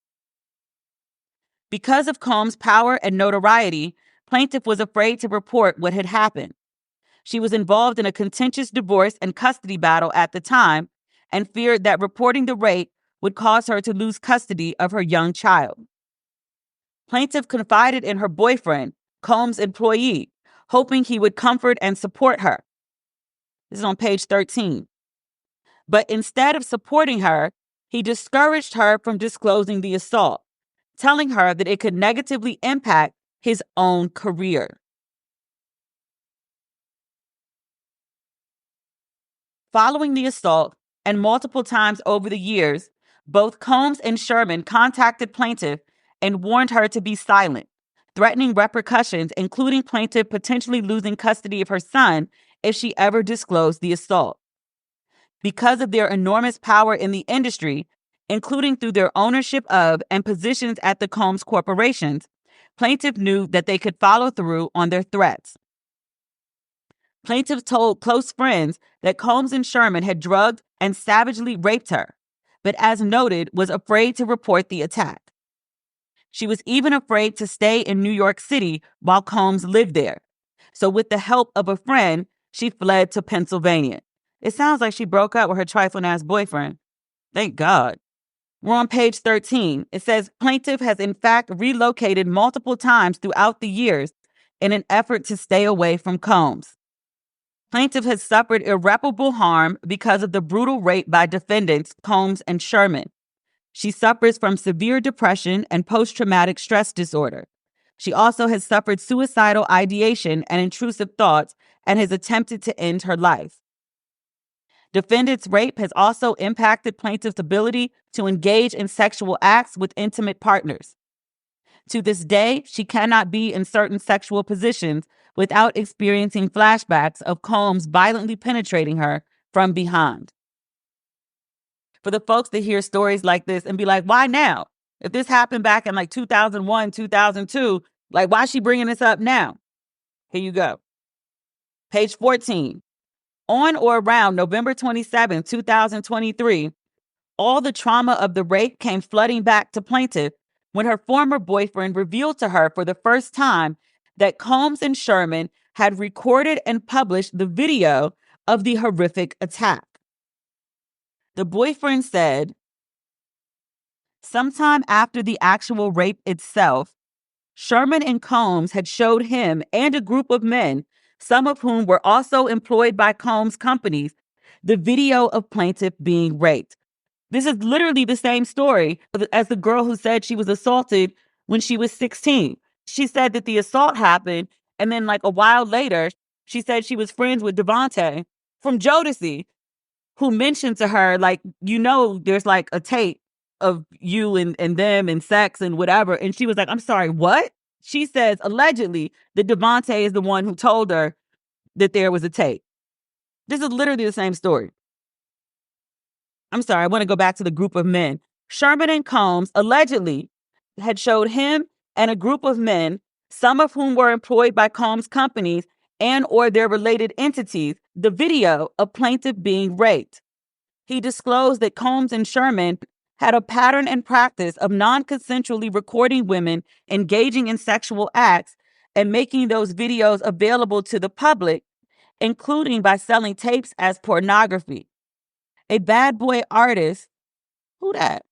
Because of Combs' power and notoriety, Plaintiff was afraid to report what had happened. She was involved in a contentious divorce and custody battle at the time and feared that reporting the rape would cause her to lose custody of her young child. Plaintiff confided in her boyfriend, Combs' employee, hoping he would comfort and support her. This is on page 13. But instead of supporting her, he discouraged her from disclosing the assault, telling her that it could negatively impact his own career. Following the assault, and multiple times over the years, both Combs and Sherman contacted plaintiff and warned her to be silent, threatening repercussions, including plaintiff potentially losing custody of her son if she ever disclosed the assault. Because of their enormous power in the industry, including through their ownership of and positions at the Combs corporations, plaintiff knew that they could follow through on their threats. Plaintiff told close friends that Combs and Sherman had drugged and savagely raped her, but as noted, was afraid to report the attack. She was even afraid to stay in New York City while Combs lived there. So with the help of a friend, she fled to Pennsylvania. It sounds like she broke up with her trifling-ass boyfriend. Thank God. We're on page 13. It says, plaintiff has in fact relocated multiple times throughout the years in an effort to stay away from Combs. Plaintiff has suffered irreparable harm because of the brutal rape by defendants Combs and Sherman. She suffers from severe depression and post-traumatic stress disorder. She also has suffered suicidal ideation and intrusive thoughts and has attempted to end her life. Defendant's rape has also impacted plaintiff's ability to engage in sexual acts with intimate partners. To this day, she cannot be in certain sexual positions without experiencing flashbacks of Combs violently penetrating her from behind. For the folks that hear stories like this and be like, why now? If this happened back in like 2001, 2002, like why is she bringing this up now? Here you go. Page 14. On or around November 27, 2023, all the trauma of the rape came flooding back to plaintiff when her former boyfriend revealed to her for the first time that Combs and Sherman had recorded and published the video of the horrific attack. The boyfriend said, sometime after the actual rape itself, Sherman and Combs had showed him and a group of men, some of whom were also employed by Combs companies, the video of plaintiff being raped. This is literally the same story as the girl who said she was assaulted when she was 16. She said that the assault happened, and then like a while later, she said she was friends with Devontae from Jodeci, who mentioned to her, like, you know, there's like a tape of you and them and sex and whatever. And she was like, I'm sorry, what? She says, allegedly, that Devontae is the one who told her that there was a tape. This is literally the same story. I'm sorry, I want to go back to the group of men. Sherman and Combs allegedly had showed him and a group of men, some of whom were employed by Combs companies and or their related entities, the video of plaintiff being raped. He disclosed that Combs and Sherman had a pattern and practice of non-consensually recording women engaging in sexual acts and making those videos available to the public, including by selling tapes as pornography. A bad boy artist, who that?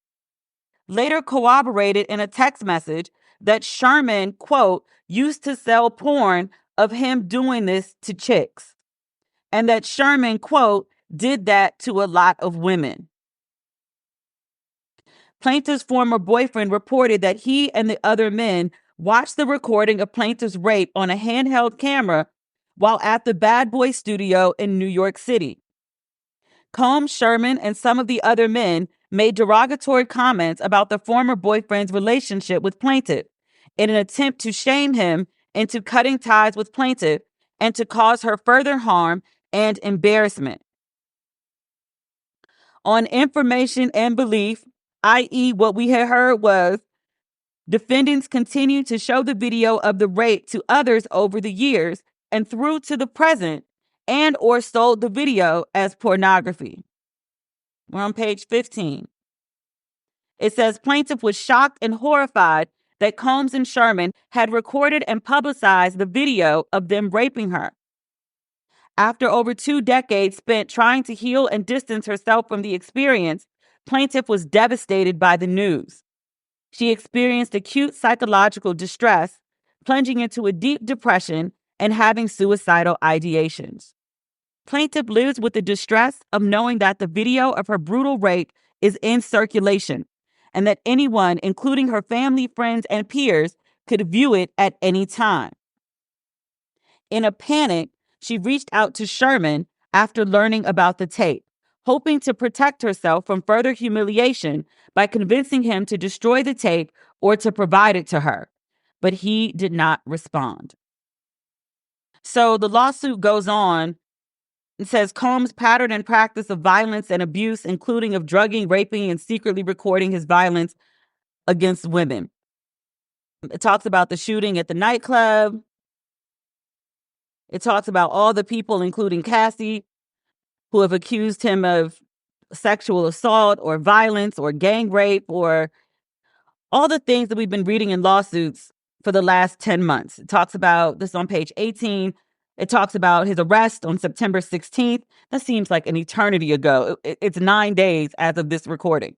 Later corroborated in a text message that Sherman, quote, used to sell porn of him doing this to chicks. And that Sherman, quote, did that to a lot of women. Plaintiff's former boyfriend reported that he and the other men watched the recording of plaintiff's rape on a handheld camera while at the Bad Boy studio in New York City. Combs, Sherman, and some of the other men made derogatory comments about the former boyfriend's relationship with plaintiff in an attempt to shame him into cutting ties with plaintiff and to cause her further harm and embarrassment. On information and belief, i.e. what we had heard was, defendants continued to show the video of the rape to others over the years and through to the present, and or sold the video as pornography. We're on page 15. It says plaintiff was shocked and horrified that Combs and Sherman had recorded and publicized the video of them raping her. After over 2 decades spent trying to heal and distance herself from the experience, plaintiff was devastated by the news. She experienced acute psychological distress, plunging into a deep depression and having suicidal ideations. Plaintiff lives with the distress of knowing that the video of her brutal rape is in circulation and that anyone, including her family, friends, and peers, could view it at any time. In a panic, she reached out to Sherman after learning about the tape, hoping to protect herself from further humiliation by convincing him to destroy the tape or to provide it to her. But he did not respond. So the lawsuit goes on. It says Combs' pattern and practice of violence and abuse, including of drugging, raping, and secretly recording his violence against women. It talks about the shooting at the nightclub. It talks about all the people, including Cassie, who have accused him of sexual assault or violence or gang rape or all the things that we've been reading in lawsuits for the last 10 months. It talks about this on page 18. It talks about his arrest on September 16th. That seems like an eternity ago. It's 9 days as of this recording.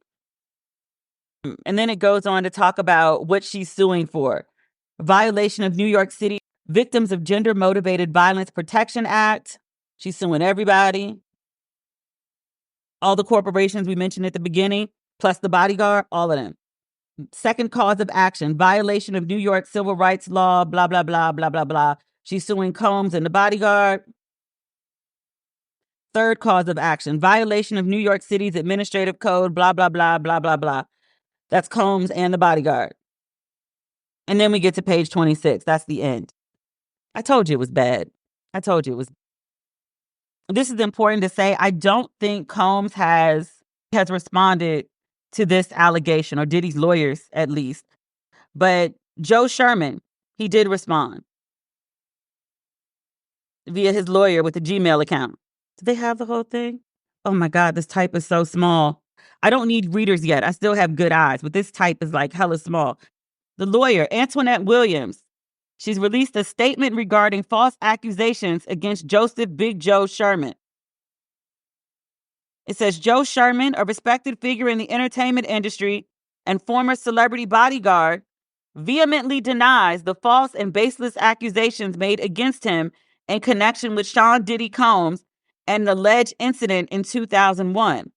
And then it goes on to talk about what she's suing for. Violation of New York City Victims of Gender-Motivated Violence Protection Act. She's suing everybody. All the corporations we mentioned at the beginning, plus the bodyguard, all of them. Second cause of action, violation of New York civil rights law, blah, blah, blah, blah, blah, blah. She's suing Combs and the bodyguard. Third cause of action, violation of New York City's administrative code, blah, blah, blah, blah, blah, blah. That's Combs and the bodyguard. And then we get to page 26. That's the end. I told you it was bad. I told you it was. This is important to say. I don't think Combs has responded to this allegation, or Diddy's lawyers at least. But Joe Sherman, he did respond via his lawyer with a Gmail account. Do they have the whole thing? Oh my God, this type is so small. I don't need readers yet. I still have good eyes, but this type is like hella small. The lawyer, Antoinette Williams, she's released a statement regarding false accusations against Joseph Big Joe Sherman. It says, Joe Sherman, a respected figure in the entertainment industry and former celebrity bodyguard, vehemently denies the false and baseless accusations made against him in connection with Sean Diddy Combs and an alleged incident in 2001.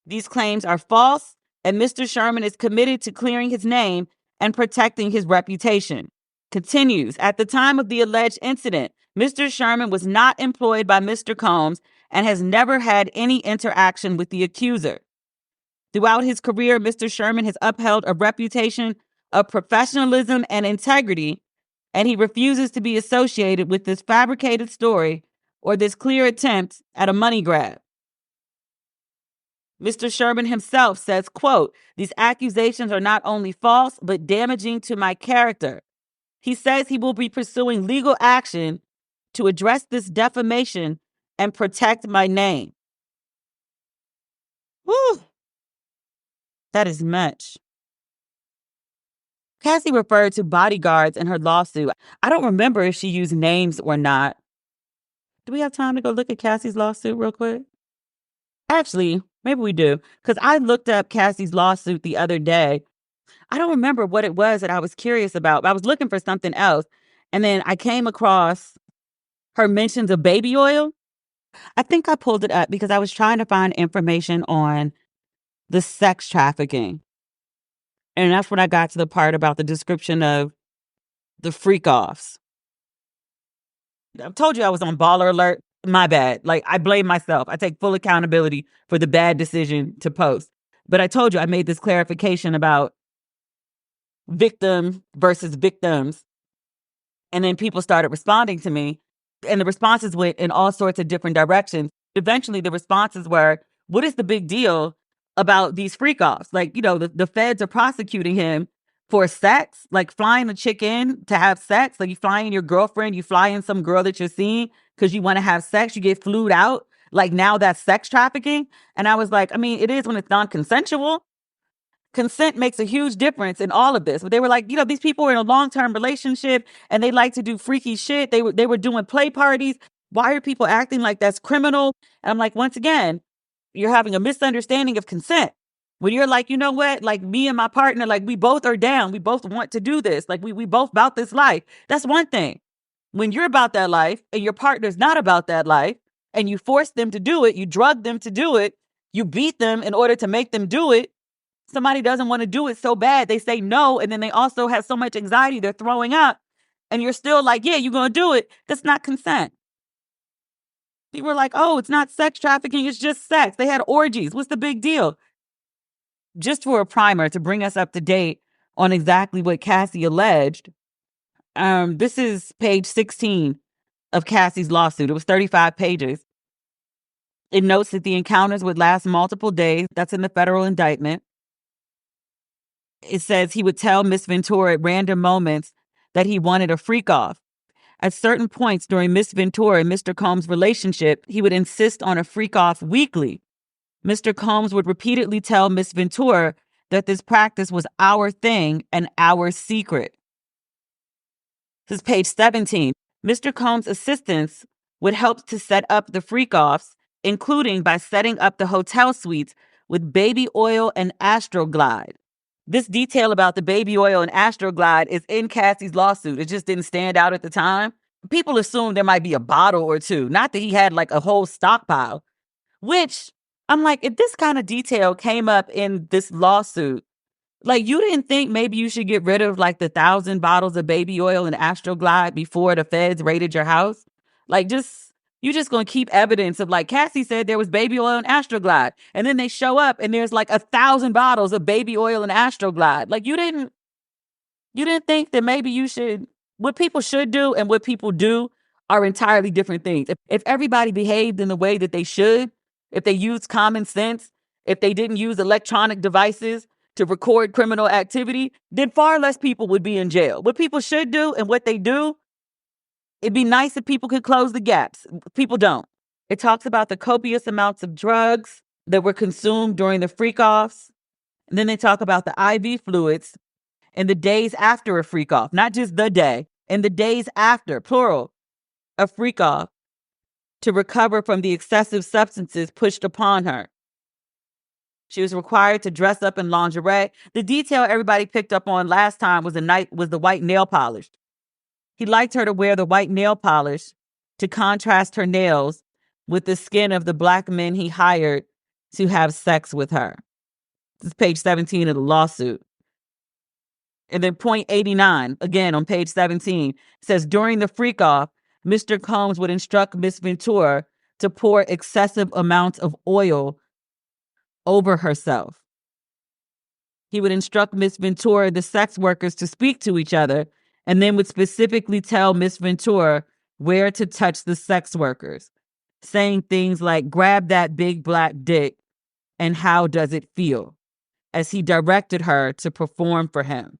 These claims are false, and Mr. Sherman is committed to clearing his name and protecting his reputation. Continues, at the time of the alleged incident, Mr. Sherman was not employed by Mr. Combs and has never had any interaction with the accuser. Throughout his career, Mr. Sherman has upheld a reputation of professionalism and integrity, and he refuses to be associated with this fabricated story or this clear attempt at a money grab. Mr. Sherman himself says, quote, these accusations are not only false, but damaging to my character. He says he will be pursuing legal action to address this defamation and protect my name. Whew. That is much. Cassie referred to bodyguards in her lawsuit. I don't remember if she used names or not. Do we have time to go look at Cassie's lawsuit real quick? Actually, maybe we do, because I looked up Cassie's lawsuit the other day. I don't remember what it was that I was curious about. I was looking for something else, and then I came across her mentions of baby oil. I think I pulled it up because I was trying to find information on the sex trafficking. And that's when I got to the part about the description of the freak-offs. I told you I was on baller alert. My bad. Like, I blame myself. I take full accountability for the bad decision to post. But I told you I made this clarification about victim versus victims. And then people started responding to me. And the responses went in all sorts of different directions. Eventually, the responses were, what is the big deal about these freak-offs? Like, you know, the feds are prosecuting him for sex, like flying a chick in to have sex. Like, you fly in your girlfriend, you fly in some girl that you're seeing because you want to have sex, you get flued out. Like, now that's sex trafficking. And I was like, I mean, it is when it's non-consensual. Consent makes a huge difference in all of this. But they were like, these people were in a long-term relationship and they like to do freaky shit. They were doing play parties. Why are people acting like that's criminal? And I'm like, once again, you're having a misunderstanding of consent. When you're like, you know what? Like me and my partner, like we both are down. We both want to do this. Like we both about this life. That's one thing. When you're about that life and your partner's not about that life and you force them to do it, you drug them to do it, you beat them in order to make them do it. Somebody doesn't want to do it so bad. They say no. And then they also have so much anxiety they're throwing up. And you're still like, yeah, you're going to do it. That's not consent. People were like, oh, it's not sex trafficking. It's just sex. They had orgies. What's the big deal? Just for a primer to bring us up to date on exactly what Cassie alleged. This is page 16 of Cassie's lawsuit. It was 35 pages. It notes that the encounters would last multiple days. That's in the federal indictment. It says he would tell Miss Ventura at random moments that he wanted a freak off. At certain points during Miss Ventura and Mr. Combs' relationship, he would insist on a freak off weekly. Mr. Combs would repeatedly tell Miss Ventura that this practice was our thing and our secret. This is page 17. Mr. Combs' assistants would help to set up the freak offs, including by setting up the hotel suites with baby oil and Astroglide. This detail about the baby oil and Astroglide is in Cassie's lawsuit. It just didn't stand out at the time. People assume there might be a bottle or two, not that he had like a whole stockpile, which I'm like, if this kind of detail came up in this lawsuit, like you didn't think maybe you should get rid of like the 1,000 bottles of baby oil and Astroglide before the feds raided your house? Like you just going to keep evidence of like Cassie said there was baby oil and Astroglide. And then they show up and there's like 1,000 bottles of baby oil and Astroglide. Like you didn't think that maybe you should, what people should do and what people do are entirely different things. If everybody behaved in the way that they should, if they used common sense, if they didn't use electronic devices to record criminal activity, then far less people would be in jail. What people should do and what they do, it'd be nice if people could close the gaps. People don't. It talks about the copious amounts of drugs that were consumed during the freak-offs. And then they talk about the IV fluids in the days after a freak-off, not just the day, in the days after, plural, a freak-off to recover from the excessive substances pushed upon her. She was required to dress up in lingerie. The detail everybody picked up on last time was the white nail polish. He liked her to wear the white nail polish to contrast her nails with the skin of the black men he hired to have sex with her. This is page 17 of the lawsuit. And then point 89, again on page 17, says, during the freak-off, Mr. Combs would instruct Miss Ventura to pour excessive amounts of oil over herself. He would instruct Miss Ventura, the sex workers, to speak to each other, and then would specifically tell Miss Ventura where to touch the sex workers, saying things like, grab that big black dick, and how does it feel, as he directed her to perform for him.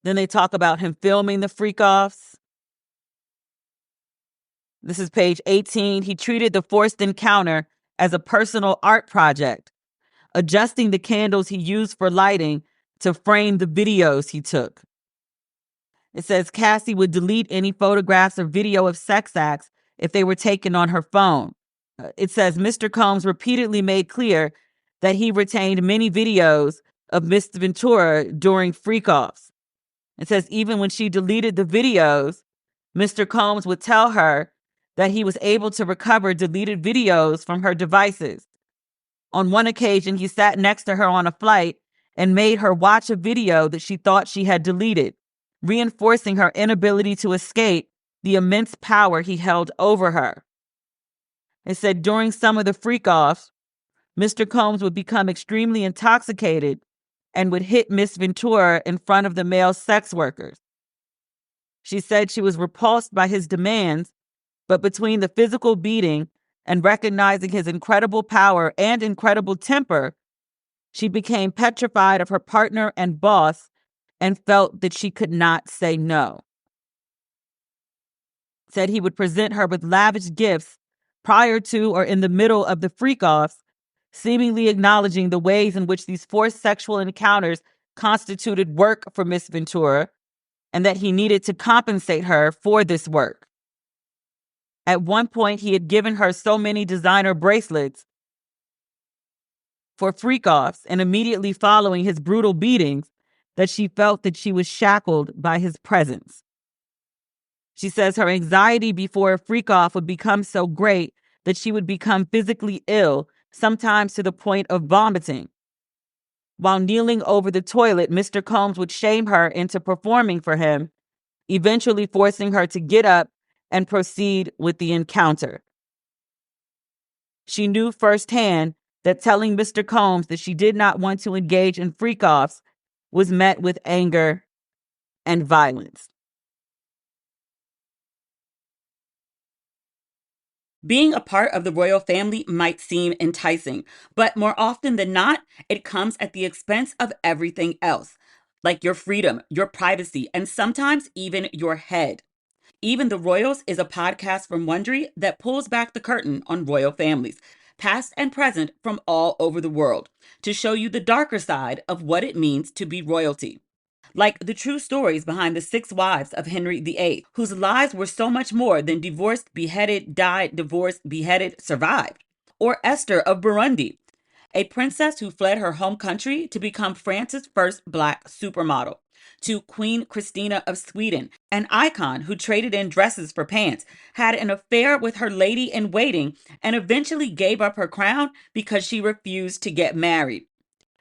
Then they talk about him filming the freak-offs. This is page 18. He treated the forced encounter as a personal art project, adjusting the candles he used for lighting to frame the videos he took. It says Cassie would delete any photographs or video of sex acts if they were taken on her phone. It says Mr. Combs repeatedly made clear that he retained many videos of Miss Ventura during freak-offs. It says even when she deleted the videos, Mr. Combs would tell her that he was able to recover deleted videos from her devices. On one occasion, he sat next to her on a flight and made her watch a video that she thought she had deleted, reinforcing her inability to escape the immense power he held over her. It said during some of the freak-offs, Mr. Combs would become extremely intoxicated and would hit Miss Ventura in front of the male sex workers. She said she was repulsed by his demands, but between the physical beating and recognizing his incredible power and incredible temper, she became petrified of her partner and boss and felt that she could not say no. Said he would present her with lavish gifts prior to or in the middle of the freak-offs seemingly acknowledging the ways in which these forced sexual encounters constituted work for Miss Ventura and that he needed to compensate her for this work. At one point, he had given her so many designer bracelets for freak-offs and immediately following his brutal beatings that she felt that she was shackled by his presence. She says her anxiety before a freak-off would become so great that she would become physically ill, sometimes to the point of vomiting. While kneeling over the toilet, Mr. Combs would shame her into performing for him, eventually forcing her to get up and proceed with the encounter. She knew firsthand that telling Mr. Combs that she did not want to engage in freak-offs was met with anger and violence. Being a part of the royal family might seem enticing, but more often than not, it comes at the expense of everything else, like your freedom, your privacy, and sometimes even your head. Even the Royals is a podcast from Wondery that pulls back the curtain on royal families, past and present from all over the world, to show you the darker side of what it means to be royalty. Like the true stories behind the 6 wives of Henry VIII, whose lives were so much more than divorced, beheaded, died, divorced, beheaded, survived. Or Esther of Burundi, a princess who fled her home country to become France's first Black supermodel. To Queen Christina of Sweden, an icon who traded in dresses for pants, had an affair with her lady-in-waiting, and eventually gave up her crown because she refused to get married.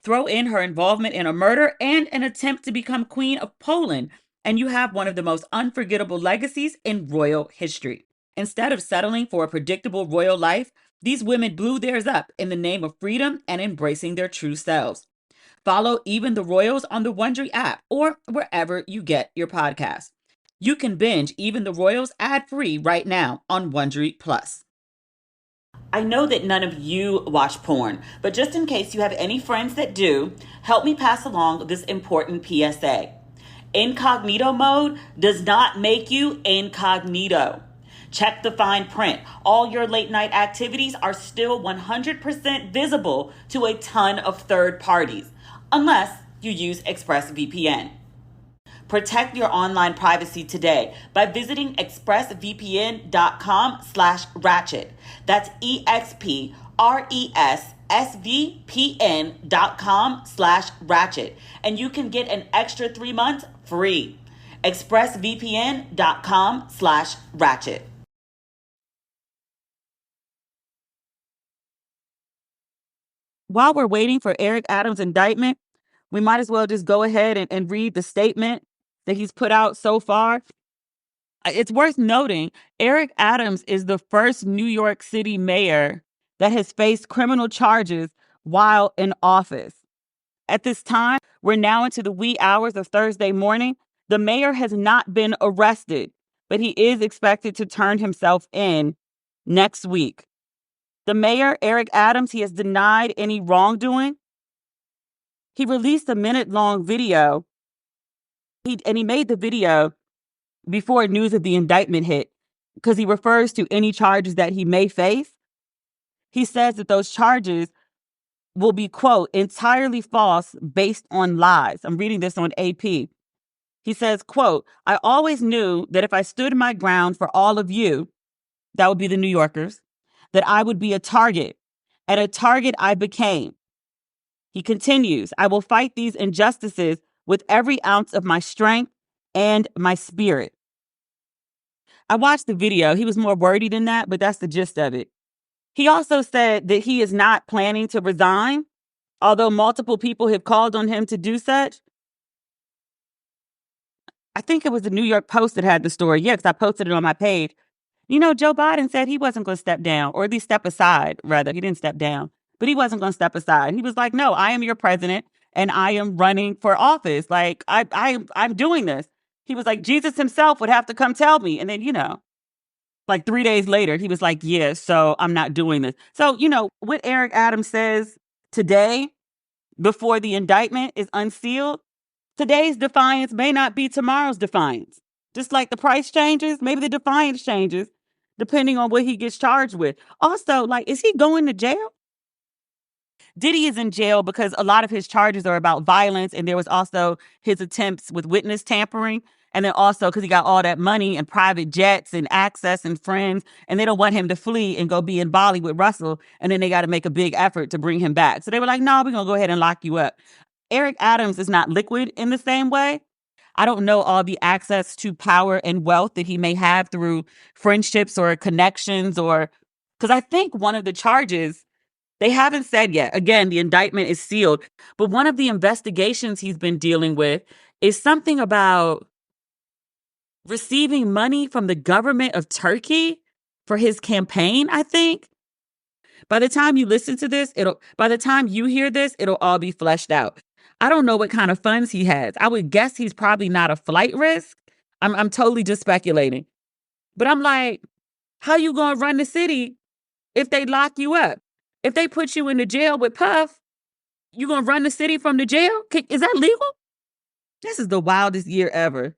Throw in her involvement in a murder and an attempt to become Queen of Poland, and you have one of the most unforgettable legacies in royal history. Instead of settling for a predictable royal life, these women blew theirs up in the name of freedom and embracing their true selves. Follow Even the Royals on the Wondery app or wherever you get your podcasts. You can binge Even the Royals ad-free right now on Wondery Plus. I know that none of you watch porn, but just in case you have any friends that do, help me pass along this important PSA. Incognito mode does not make you incognito. Check the fine print. All your late night activities are still 100% visible to a ton of third parties, unless you use ExpressVPN. Protect your online privacy today by visiting expressvpn.com/ratchet. That's expressvpn.com/ratchet. And you can get an extra 3 months free. expressvpn.com/ratchet. While we're waiting for Eric Adams' indictment, we might as well just go ahead and read the statement that he's put out so far. It's worth noting, Eric Adams is the first New York City mayor that has faced criminal charges while in office. At this time, we're now into the wee hours of Thursday morning. The mayor has not been arrested, but he is expected to turn himself in next week. The mayor, Eric Adams, he has denied any wrongdoing. He released a minute-long video, and he made the video before news of the indictment hit because he refers to any charges that he may face. He says that those charges will be, quote, entirely false based on lies. I'm reading this on AP. He says, quote, I always knew that if I stood my ground for all of you, that would be the New Yorkers, that I would be a target, and a target I became. He continues, I will fight these injustices with every ounce of my strength and my spirit. I watched the video. He was more wordy than that, but that's the gist of it. He also said that he is not planning to resign, although multiple people have called on him to do such. I think it was the New York Post that had the story. Yeah, because I posted it on my page. You know, Joe Biden said he wasn't going to step down, or at least step aside, rather. He didn't step down, but he wasn't going to step aside. He was like, no, I am your president, and I am running for office. Like, I'm doing this. He was like, Jesus himself would have to come tell me. And then, like 3 days later, he was like, yeah, so I'm not doing this. So, what Eric Adams says today before the indictment is unsealed, today's defiance may not be tomorrow's defiance. Just like the price changes, maybe the defiance changes depending on what he gets charged with. Also, like, is he going to jail? Diddy is in jail because a lot of his charges are about violence, and there was also his attempts with witness tampering. And then also because he got all that money and private jets and access and friends, and they don't want him to flee and go be in Bali with Russell. And then they got to make a big effort to bring him back. So they were like, no, we're going to go ahead and lock you up. Eric Adams is not liquid in the same way. I don't know all the access to power and wealth that he may have through friendships or connections, or because I think one of the charges, they haven't said yet. Again, the indictment is sealed. But one of the investigations he's been dealing with is something about receiving money from the government of Turkey for his campaign, I think. By the time you listen to this, by the time you hear this, it'll all be fleshed out. I don't know what kind of funds he has. I would guess he's probably not a flight risk. I'm totally just speculating. But I'm like, how you going to run the city if they lock you up? If they put you in the jail with Puff, you going to run the city from the jail? Is that legal? This is the wildest year ever.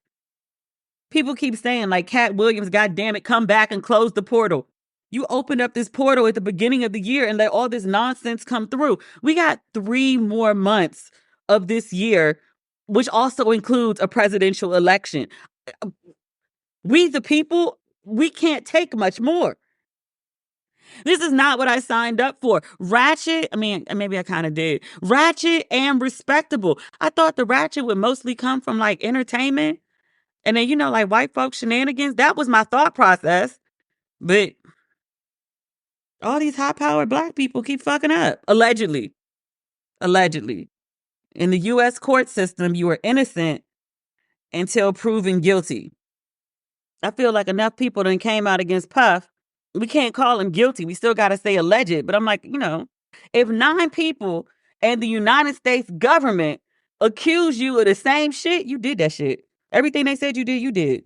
People keep saying, like, Cat Williams, goddamn it, come back and close the portal. You opened up this portal at the beginning of the year and let all this nonsense come through. We got 3 more months of this year, which also includes a presidential election. We, the people, we can't take much more. This is not what I signed up for. Ratchet, I mean, maybe I kind of did. Ratchet and respectable. I thought the ratchet would mostly come from, like, entertainment. And then, like, white folks shenanigans. That was my thought process. But all these high-powered black people keep fucking up. Allegedly. In the U.S. court system, you are innocent until proven guilty. I feel like enough people done came out against Puff. We can't call him guilty. We still got to say alleged. But I'm like, if 9 people and the United States government accuse you of the same shit, you did that shit. Everything they said you did, you did.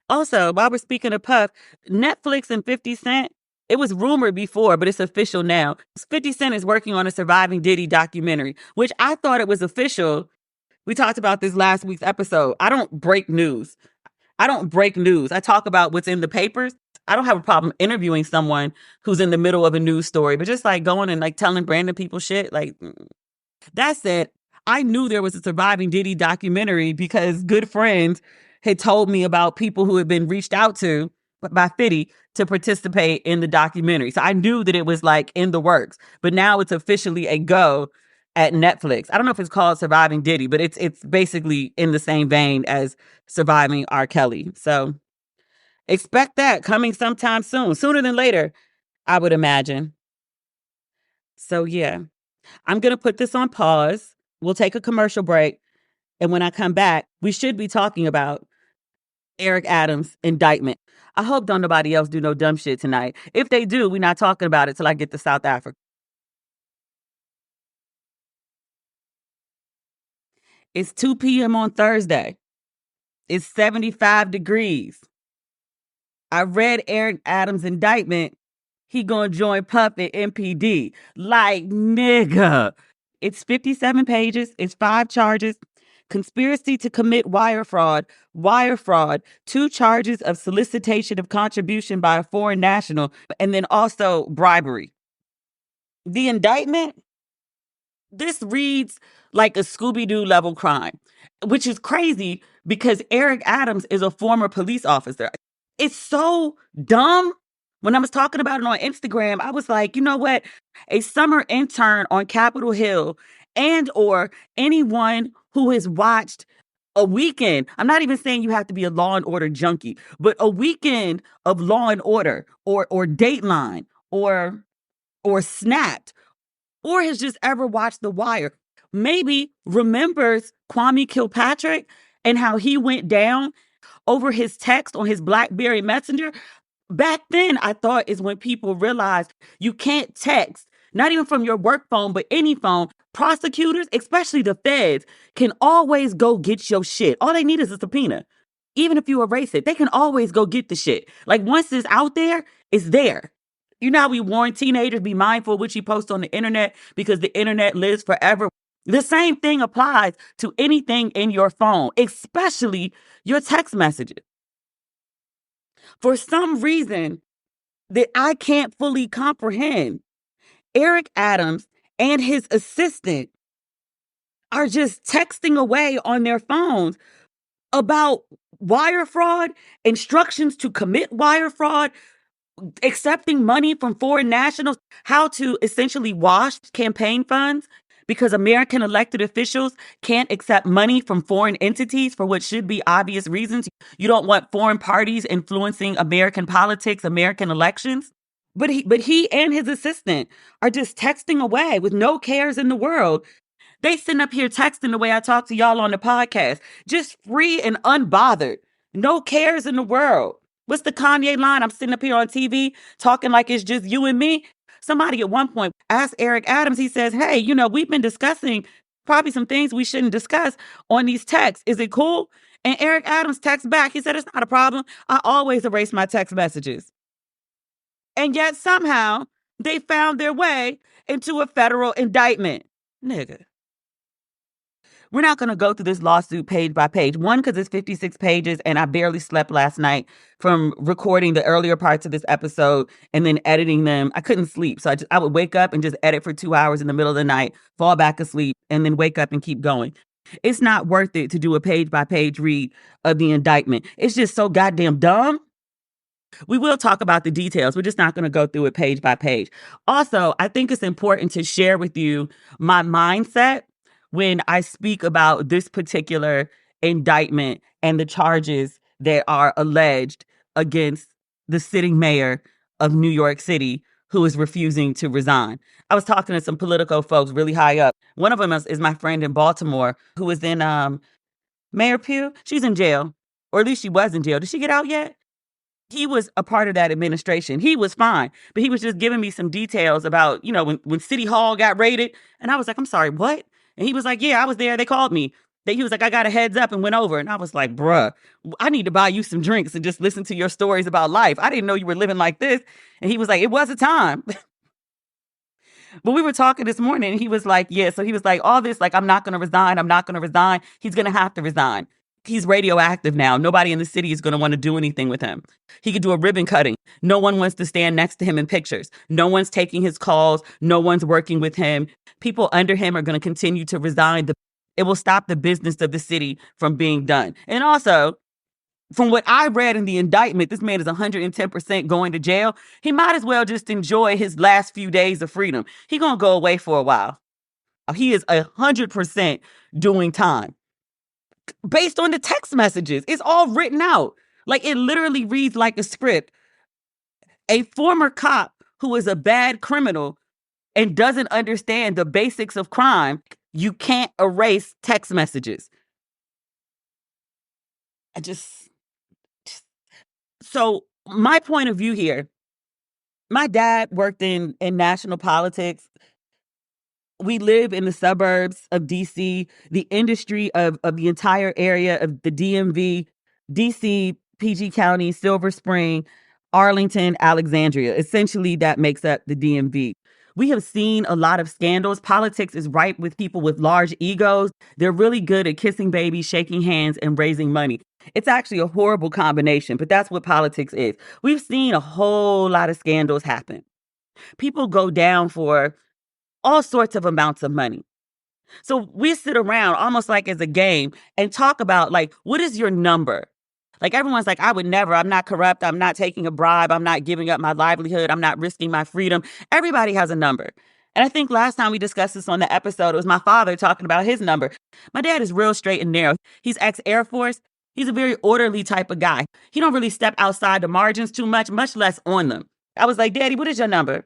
Also, while we're speaking of Puff, Netflix and 50 Cent, it was rumored before, but it's official now. 50 Cent is working on a surviving Diddy documentary, which I thought it was official. We talked about this last week's episode. I don't break news. I talk about what's in the papers. I don't have a problem interviewing someone who's in the middle of a news story, but just like going and like telling random people shit. Like, that said, I knew there was a surviving Diddy documentary because good friends had told me about people who had been reached out to by 50 to participate in the documentary. So I knew that it was like in the works, but now it's officially a go at Netflix. I don't know if it's called Surviving Diddy, but it's basically in the same vein as Surviving R. Kelly. So expect that coming sometime soon, sooner than later, I would imagine. So yeah, I'm going to put this on pause. We'll take a commercial break. And when I come back, we should be talking about Eric Adams' indictment. I hope don't nobody else do no dumb shit tonight. If they do, we're not talking about it till I get to South Africa. It's 2 p.m. on Thursday. It's 75 degrees. I read Eric Adams' indictment. He gonna join Puff at MPD. Like, nigga. It's 57 pages. It's 5 charges. Conspiracy to commit wire fraud, 2 charges of solicitation of contribution by a foreign national, and then also bribery. The indictment, this reads like a Scooby-Doo level crime, which is crazy because Eric Adams is a former police officer. It's so dumb. When I was talking about it on Instagram, I was like, you know what? A summer intern on Capitol Hill and or anyone who has watched a weekend. I'm not even saying you have to be a Law and Order junkie, but a weekend of Law and Order or Dateline or Snapped or has just ever watched The Wire, maybe remembers Kwame Kilpatrick and how he went down over his text on his BlackBerry Messenger. Back then, I thought is when people realized you can't text, not even from your work phone, but any phone. Prosecutors, especially the feds, can always go get your shit. All they need is a subpoena. Even if you erase it, they can always go get the shit. Like, once it's out there, it's there. You know how we warn teenagers, be mindful of what you post on the internet because the internet lives forever. The same thing applies to anything in your phone, especially your text messages. For some reason that I can't fully comprehend, Eric Adams and his assistant are just texting away on their phones about wire fraud, instructions to commit wire fraud, accepting money from foreign nationals, how to essentially wash campaign funds because American elected officials can't accept money from foreign entities for what should be obvious reasons. You don't want foreign parties influencing American politics, American elections. But he and his assistant are just texting away with no cares in the world. They sitting up here texting the way I talk to y'all on the podcast, just free and unbothered, no cares in the world. What's the Kanye line? I'm sitting up here on TV talking like it's just you and me. Somebody at one point asked Eric Adams, he says, hey, we've been discussing probably some things we shouldn't discuss on these texts. Is it cool? And Eric Adams texts back. He said, it's not a problem. I always erase my text messages. And yet somehow they found their way into a federal indictment. Nigga. We're not going to go through this lawsuit page by page. One, because it's 56 pages and I barely slept last night from recording the earlier parts of this episode and then editing them. I couldn't sleep. So I would wake up and just edit for 2 hours in the middle of the night, fall back asleep, and then wake up and keep going. It's not worth it to do a page by page read of the indictment. It's just so goddamn dumb. We will talk about the details. We're just not going to go through it page by page. Also, I think it's important to share with you my mindset when I speak about this particular indictment and the charges that are alleged against the sitting mayor of New York City, who is refusing to resign. I was talking to some political folks really high up. One of them is my friend in Baltimore who was in Mayor Pugh. She's in jail, or at least she was in jail. Did she get out yet? He was a part of that administration. He was fine, but he was just giving me some details about, when City Hall got raided. And I was like, I'm sorry, what? And he was like, yeah, I was there. They called me. He was like, I got a heads up and went over. And I was like, bruh, I need to buy you some drinks and just listen to your stories about life. I didn't know you were living like this. And he was like, it was a time. But we were talking this morning and he was like, yeah. So he was like, all this, like, I'm not going to resign. I'm not going to resign. He's going to have to resign. He's radioactive now. Nobody in the city is going to want to do anything with him. He could do a ribbon cutting. No one wants to stand next to him in pictures. No one's taking his calls. No one's working with him. People under him are going to continue to resign. It will stop the business of the city from being done. And also, from what I read in the indictment, this man is 110% going to jail. He might as well just enjoy his last few days of freedom. He's going to go away for a while. He is 100% doing time. Based on the text messages. It's all written out. Like, it literally reads like a script. A former cop who is a bad criminal and doesn't understand the basics of crime, you can't erase text messages. So my point of view here, my dad worked in national politics. We live in the suburbs of D.C., the industry of the entire area of the DMV, D.C., PG County, Silver Spring, Arlington, Alexandria. Essentially, that makes up the DMV. We have seen a lot of scandals. Politics is ripe with people with large egos. They're really good at kissing babies, shaking hands, and raising money. It's actually a horrible combination, but that's what politics is. We've seen a whole lot of scandals happen. People go down for all sorts of amounts of money. So we sit around almost like as a game and talk about, like, what is your number? Like, everyone's like, I would never, I'm not corrupt, I'm not taking a bribe, I'm not giving up my livelihood, I'm not risking my freedom. Everybody has a number. And I think last time we discussed this on the episode, it was my father talking about his number. My dad is real straight and narrow. He's ex-Air Force. He's a very orderly type of guy. He don't really step outside the margins too much less on them. I was like, Daddy, what is your number?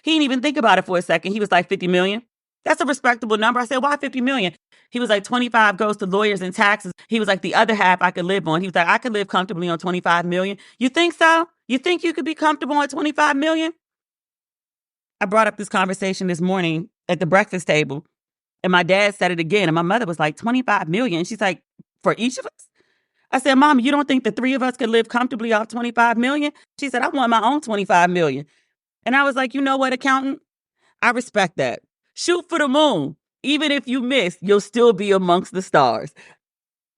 He didn't even think about it for a second. He was like, 50 million. That's a respectable number. I said, why 50 million? He was like, 25 goes to lawyers and taxes. He was like, the other half I could live on. He was like, I could live comfortably on 25 million. You think so? You think you could be comfortable on 25 million? I brought up this conversation this morning at the breakfast table, and my dad said it again. And my mother was like, 25 million. She's like, for each of us? I said, Mom, you don't think the three of us could live comfortably off 25 million? She said, I want my own 25 million. And I was like, you know what, accountant? I respect that. Shoot for the moon. Even if you miss, you'll still be amongst the stars.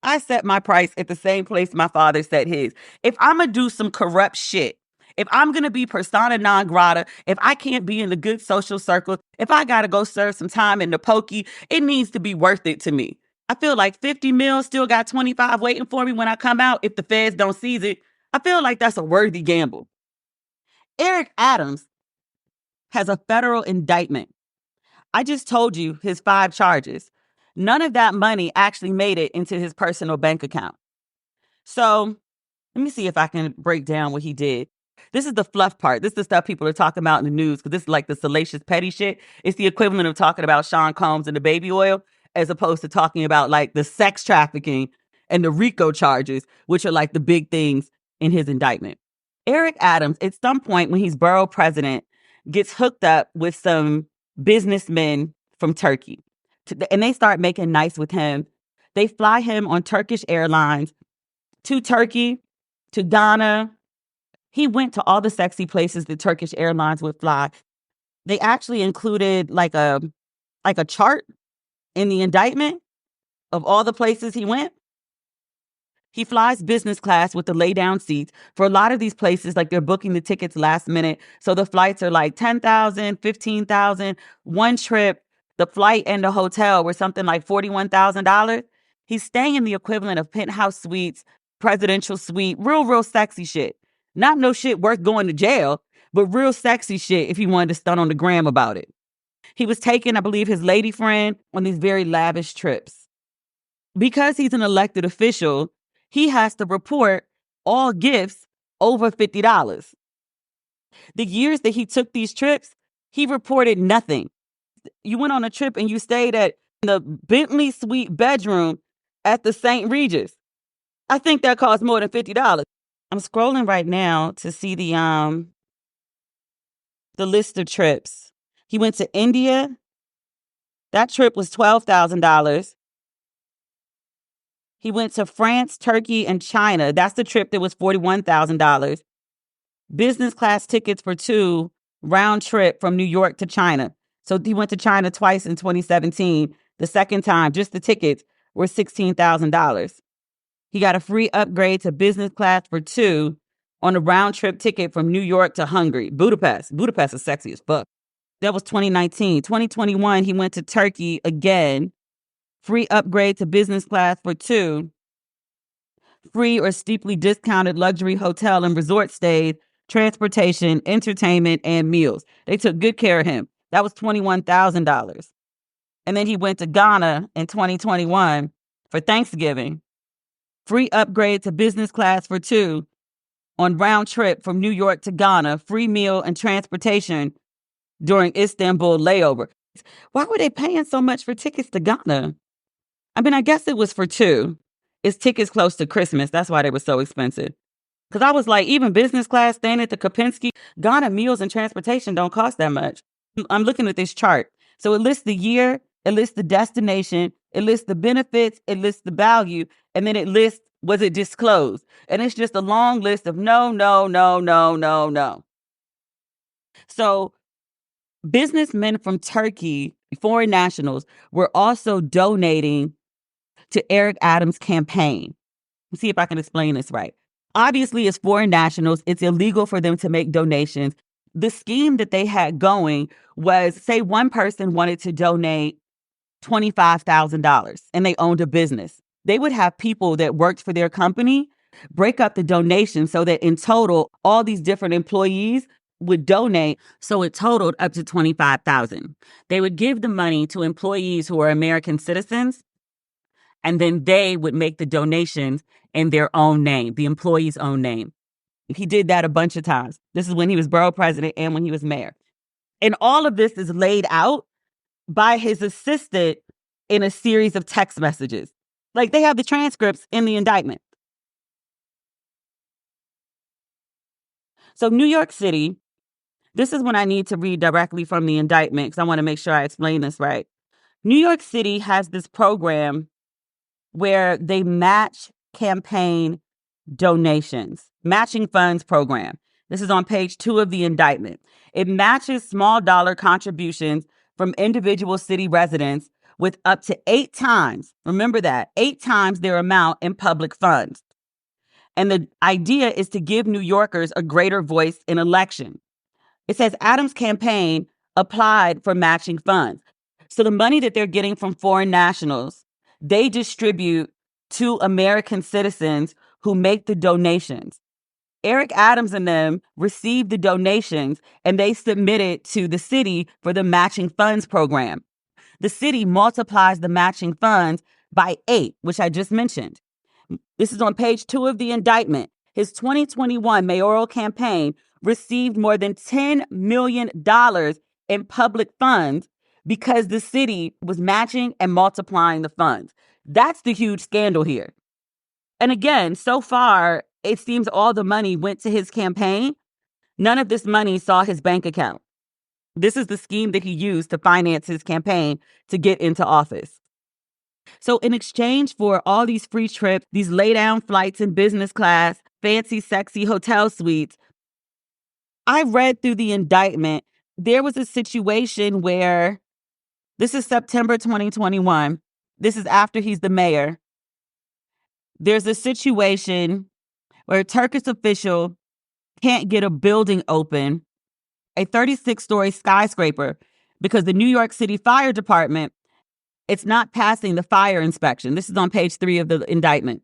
I set my price at the same place my father set his. If I'm going to do some corrupt shit, If I'm going to be persona non grata, if I can't be in the good social circle, if I got to go serve some time in the pokey, it needs to be worth it to me. I feel like 50 mil still got 25 waiting for me when I come out if the feds don't seize it. I feel like that's a worthy gamble. Eric Adams has a federal indictment. I just told you his 5 charges. None of that money actually made it into his personal bank account. So let me see if I can break down what he did. This is the fluff part. This is the stuff people are talking about in the news because this is like the salacious petty shit. It's the equivalent of talking about Sean Combs and the baby oil as opposed to talking about like the sex trafficking and the RICO charges, which are like the big things in his indictment. Eric Adams, at some point when he's borough president, gets hooked up with some businessmen from Turkey. And they start making nice with him. They fly him on Turkish Airlines to Turkey, to Ghana. He went to all the sexy places that Turkish Airlines would fly. They actually included like a chart in the indictment of all the places he went. He flies business class with the lay down seats. For a lot of these places, like they're booking the tickets last minute. So the flights are like $10,000, $15,000. One trip, the flight and the hotel were something like $41,000. He's staying in the equivalent of penthouse suites, presidential suite, real sexy shit. Not no shit worth going to jail, but real sexy shit if he wanted to stunt on the gram about it. He was taking, I believe, his lady friend on these very lavish trips. Because he's an elected official, he has to report all gifts over $50. The years that he took these trips, he reported nothing. You went on a trip and you stayed at the Bentley suite bedroom at the St. Regis. I think that cost more than $50. I'm scrolling right now to see the list of trips. He went to India. That trip was $12,000. He went to France, Turkey, and China. That's the trip that was $41,000. Business class tickets for 2, round trip from New York to China. So he went to China twice in 2017. The second time, just the tickets were $16,000. He got a free upgrade to business class for 2 on a round trip ticket from New York to Hungary, Budapest. Budapest is sexy as fuck. That was 2019. 2021, he went to Turkey again. Free upgrade to business class for 2. Free or steeply discounted luxury hotel and resort stays, transportation, entertainment, and meals. They took good care of him. That was $21,000. And then he went to Ghana in 2021 for Thanksgiving. Free upgrade to business class for 2 on round trip from New York to Ghana. Free meal and transportation during Istanbul layover. Why were they paying so much for tickets to Ghana? I mean, I guess it was for 2. It's tickets close to Christmas. That's why they were so expensive. Because I was like, even business class staying at the Kopinski, Ghana meals and transportation don't cost that much. I'm looking at this chart. So it lists the year, it lists the destination, it lists the benefits, it lists the value, and then it lists, was it disclosed? And it's just a long list of no. So businessmen from Turkey, foreign nationals, were also donating to Eric Adams' campaign. Let's see if I can explain this right. Obviously, as foreign nationals, it's illegal for them to make donations. The scheme that they had going was, say one person wanted to donate $25,000 and they owned a business. They would have people that worked for their company break up the donation so that in total, all these different employees would donate. So it totaled up to $25,000. They would give the money to employees who are American citizens, and then they would make the donations in their own name, the employee's own name. He did that a bunch of times. This is when he was borough president and when he was mayor. And all of this is laid out by his assistant in a series of text messages. Like, they have the transcripts in the indictment. So New York City, this is when I need to read directly from the indictment because I want to make sure I explain this right. New York City has this program where they match campaign donations, matching funds program. This is on page 2 of the indictment. It matches small dollar contributions from individual city residents with up to 8 times, remember that, 8 times their amount in public funds. And the idea is to give New Yorkers a greater voice in election. It says Adams' campaign applied for matching funds. So the money that they're getting from foreign nationals, they distribute to American citizens who make the donations. Eric Adams and them received the donations and they submitted to the city for the matching funds program. The city multiplies the matching funds by 8, which I just mentioned. This is on page 2 of the indictment. His 2021 mayoral campaign received more than $10 million in public funds because the city was matching and multiplying the funds. That's the huge scandal here. And again, so far, it seems all the money went to his campaign. None of this money saw his bank account. This is the scheme that he used to finance his campaign to get into office. So in exchange for all these free trips, these lay-down flights in business class, fancy, sexy hotel suites, I read through the indictment, there was a situation where, this is September 2021, this is after he's the mayor, there's a situation where a Turkish official can't get a building open, a 36-story skyscraper, because the New York City Fire Department, it's not passing the fire inspection. This is on page 3 of the indictment.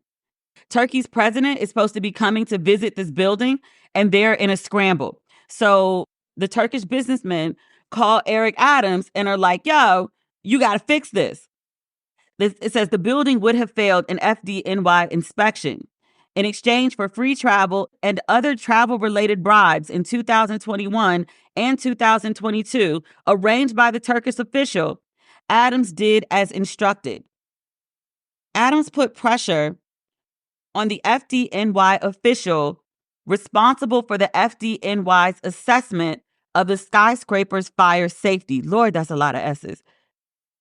Turkey's president is supposed to be coming to visit this building, and they're in a scramble. So the Turkish businessmen call Eric Adams and are like, yo, you got to fix this. It says the building would have failed an FDNY inspection. In exchange for free travel and other travel-related bribes in 2021 and 2022, arranged by the Turkish official, Adams did as instructed. Adams put pressure on the FDNY official responsible for the FDNY's assessment of the skyscraper's fire safety. Lord, that's a lot of S's.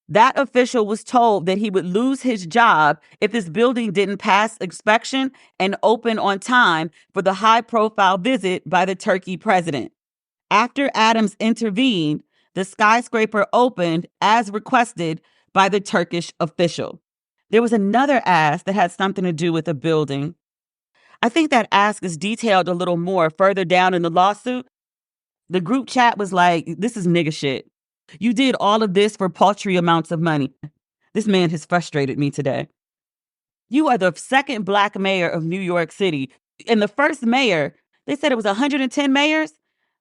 That official was told that he would lose his job if this building didn't pass inspection and open on time for the high-profile visit by the Turkey president. After Adams intervened, the skyscraper opened as requested by the Turkish official. There was another ask that had something to do with the building. I think that ask is detailed a little more further down in the lawsuit. The group chat was like, this is nigga shit. You did all of this for paltry amounts of money. This man has frustrated me today. You are the second Black mayor of New York City. And the first mayor, they said it was 110 mayors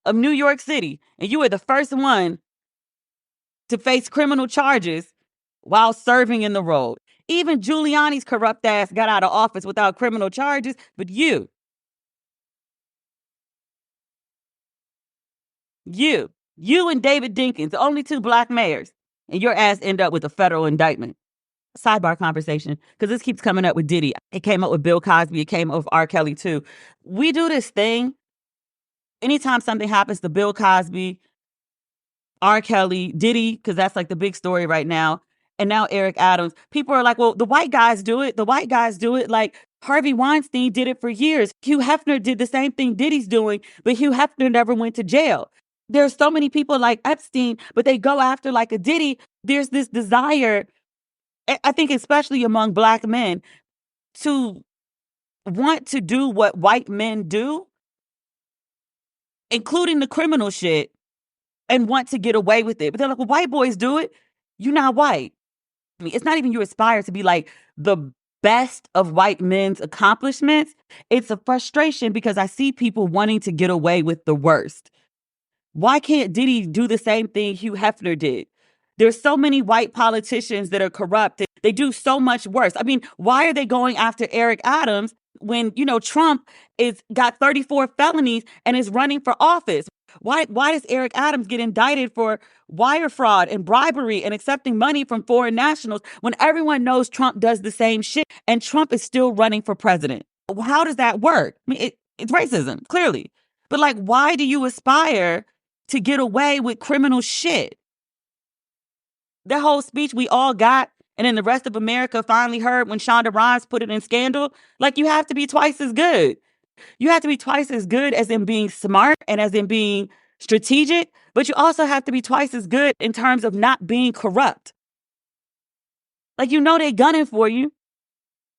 of New York City. And you were the first one to face criminal charges while serving in the role. Even Giuliani's corrupt ass got out of office without criminal charges, but you and David Dinkins, the only 2 Black mayors, and your ass end up with a federal indictment. Sidebar conversation, because this keeps coming up with Diddy. It came up with Bill Cosby. It came up with R. Kelly, too. We do this thing. Anytime something happens to Bill Cosby, R. Kelly, Diddy, because that's like the big story right now, and now Eric Adams, people are like, well, the white guys do it. The white guys do it. Like Harvey Weinstein did it for years. Hugh Hefner did the same thing Diddy's doing, but Hugh Hefner never went to jail. There's so many people like Epstein, but they go after like a Diddy. There's this desire, I think especially among Black men, to want to do what white men do, including the criminal shit, and want to get away with it. But they're like, well, white boys do it. You're not white. I mean, it's not even you aspire to be like the best of white men's accomplishments. It's a frustration because I see people wanting to get away with the worst. Why can't Diddy do the same thing Hugh Hefner did? There's so many white politicians that are corrupt. They do so much worse. I mean, why are they going after Eric Adams when, Trump got 34 felonies and is running for office? Why does Eric Adams get indicted for wire fraud and bribery and accepting money from foreign nationals when everyone knows Trump does the same shit and Trump is still running for president? How does that work? I mean, it's racism, clearly. But like, why do you aspire to get away with criminal shit? That whole speech we all got and then the rest of America finally heard when Shonda Rhimes put it in Scandal, like you have to be twice as good. You have to be twice as good as in being smart and as in being strategic, but you also have to be twice as good in terms of not being corrupt. Like, they gunning for you.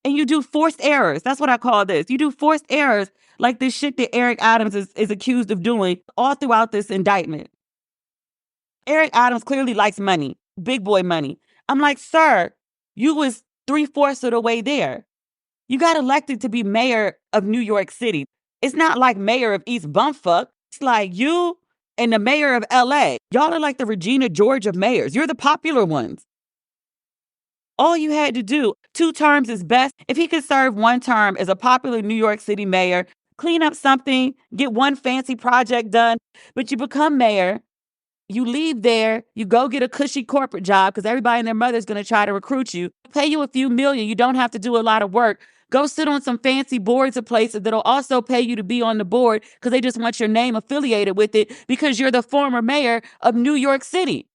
And you do forced errors. That's what I call this. You do forced errors like this shit that Eric Adams is accused of doing all throughout this indictment. Eric Adams clearly likes money, big boy money. I'm like, sir, you was 3/4 of the way there. You got elected to be mayor of New York City. It's not like mayor of East Bumfuck. It's like you and the mayor of LA. Y'all are like the Regina George of mayors. You're the popular ones. All you had to do, 2 terms is best. If he could serve 1 term as a popular New York City mayor, clean up something, get 1 fancy project done, but you become mayor, you leave there, you go get a cushy corporate job because everybody and their mother's going to try to recruit you, pay you a few million, you don't have to do a lot of work. Go sit on some fancy boards of places that'll also pay you to be on the board because they just want your name affiliated with it because you're the former mayor of New York City.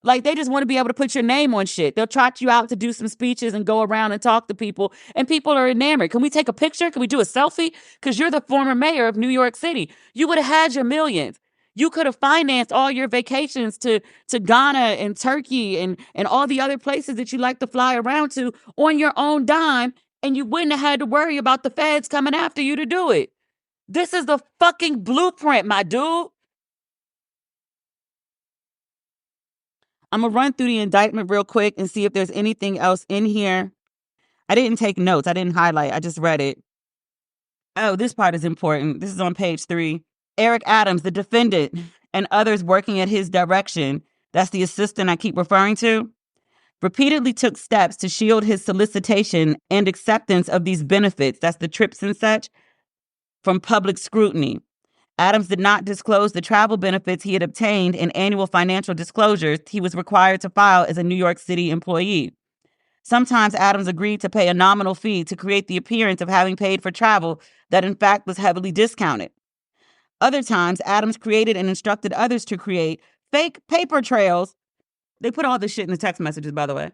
Like, they just want to be able to put your name on shit. They'll trot you out to do some speeches and go around and talk to people, and people are enamored. Can we take a picture? Can we do a selfie? Because you're the former mayor of New York City. You would have had your millions. You could have financed all your vacations to Ghana and Turkey and all the other places that you like to fly around to on your own dime, and you wouldn't have had to worry about the feds coming after you to do it. This is the fucking blueprint, my dude. I'm going to run through the indictment real quick and see if there's anything else in here. I didn't take notes. I didn't highlight. I just read it. Oh, this part is important. This is on page 3. Eric Adams, the defendant, and others working at his direction, that's the assistant I keep referring to, repeatedly took steps to shield his solicitation and acceptance of these benefits, that's the trips and such, from public scrutiny. Adams did not disclose the travel benefits he had obtained in annual financial disclosures he was required to file as a New York City employee. Sometimes Adams agreed to pay a nominal fee to create the appearance of having paid for travel that in fact was heavily discounted. Other times, Adams created and instructed others to create fake paper trails. They put all this shit in the text messages, by the way.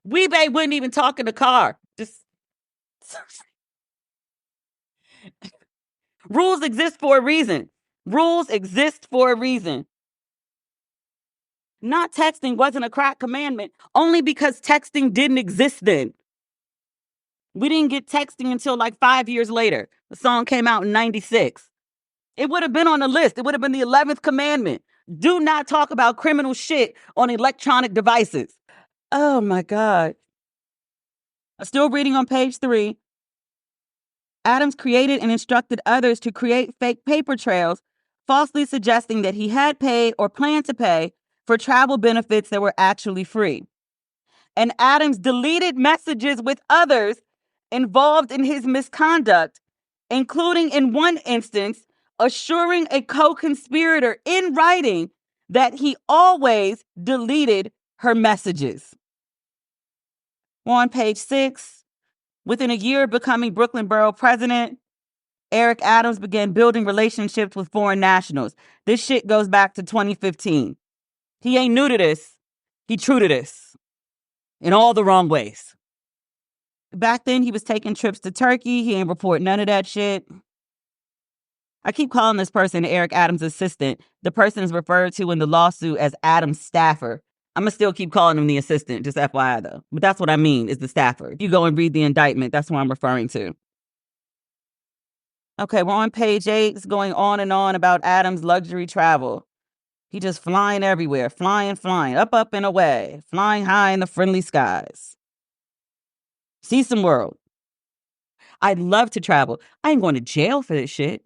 Weebay wouldn't even talk in the car. Just rules exist for a reason. Rules exist for a reason. Not texting wasn't a crack commandment only because texting didn't exist then. We didn't get texting until like 5 years later. The song came out in 96. It would have been on the list. It would have been the 11th commandment. Do not talk about criminal shit on electronic devices. Oh my God. I'm still reading on page 3. Adams created and instructed others to create fake paper trails, falsely suggesting that he had paid or planned to pay for travel benefits that were actually free. And Adams deleted messages with others involved in his misconduct, including in one instance, assuring a co-conspirator in writing that he always deleted her messages. We're on page 6. Within a year of becoming Brooklyn Borough president, Eric Adams began building relationships with foreign nationals. This shit goes back to 2015. He ain't new to this. He true to this. In all the wrong ways. Back then, he was taking trips to Turkey. He ain't report none of that shit. I keep calling this person Eric Adams' assistant. The person is referred to in the lawsuit as Adams' staffer. I'm going to still keep calling him the assistant, just FYI though. But that's what I mean, is the staffer. If you go and read the indictment, that's what I'm referring to. Okay, we're on page 8. It's going on and on about Adams' luxury travel. He just flying everywhere, flying, up and away, flying high in the friendly skies. See some world. I'd love to travel. I ain't going to jail for this shit.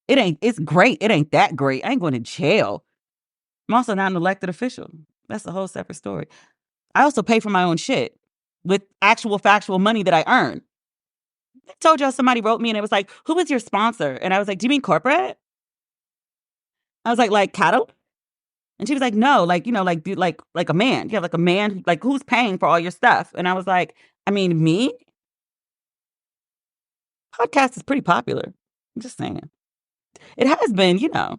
It's great. It ain't that great. I ain't going to jail. I'm also not an elected official. That's a whole separate story. I also pay for my own shit with actual factual money that I earn. I told y'all somebody wrote me and it was like, who is your sponsor? And I was like, do you mean corporate? I was like cattle? And she was like, no, like, you know, like a man. You have like a man, like who's paying for all your stuff? And I was like, I mean, me? Podcast is pretty popular. I'm just saying. It has been, you know,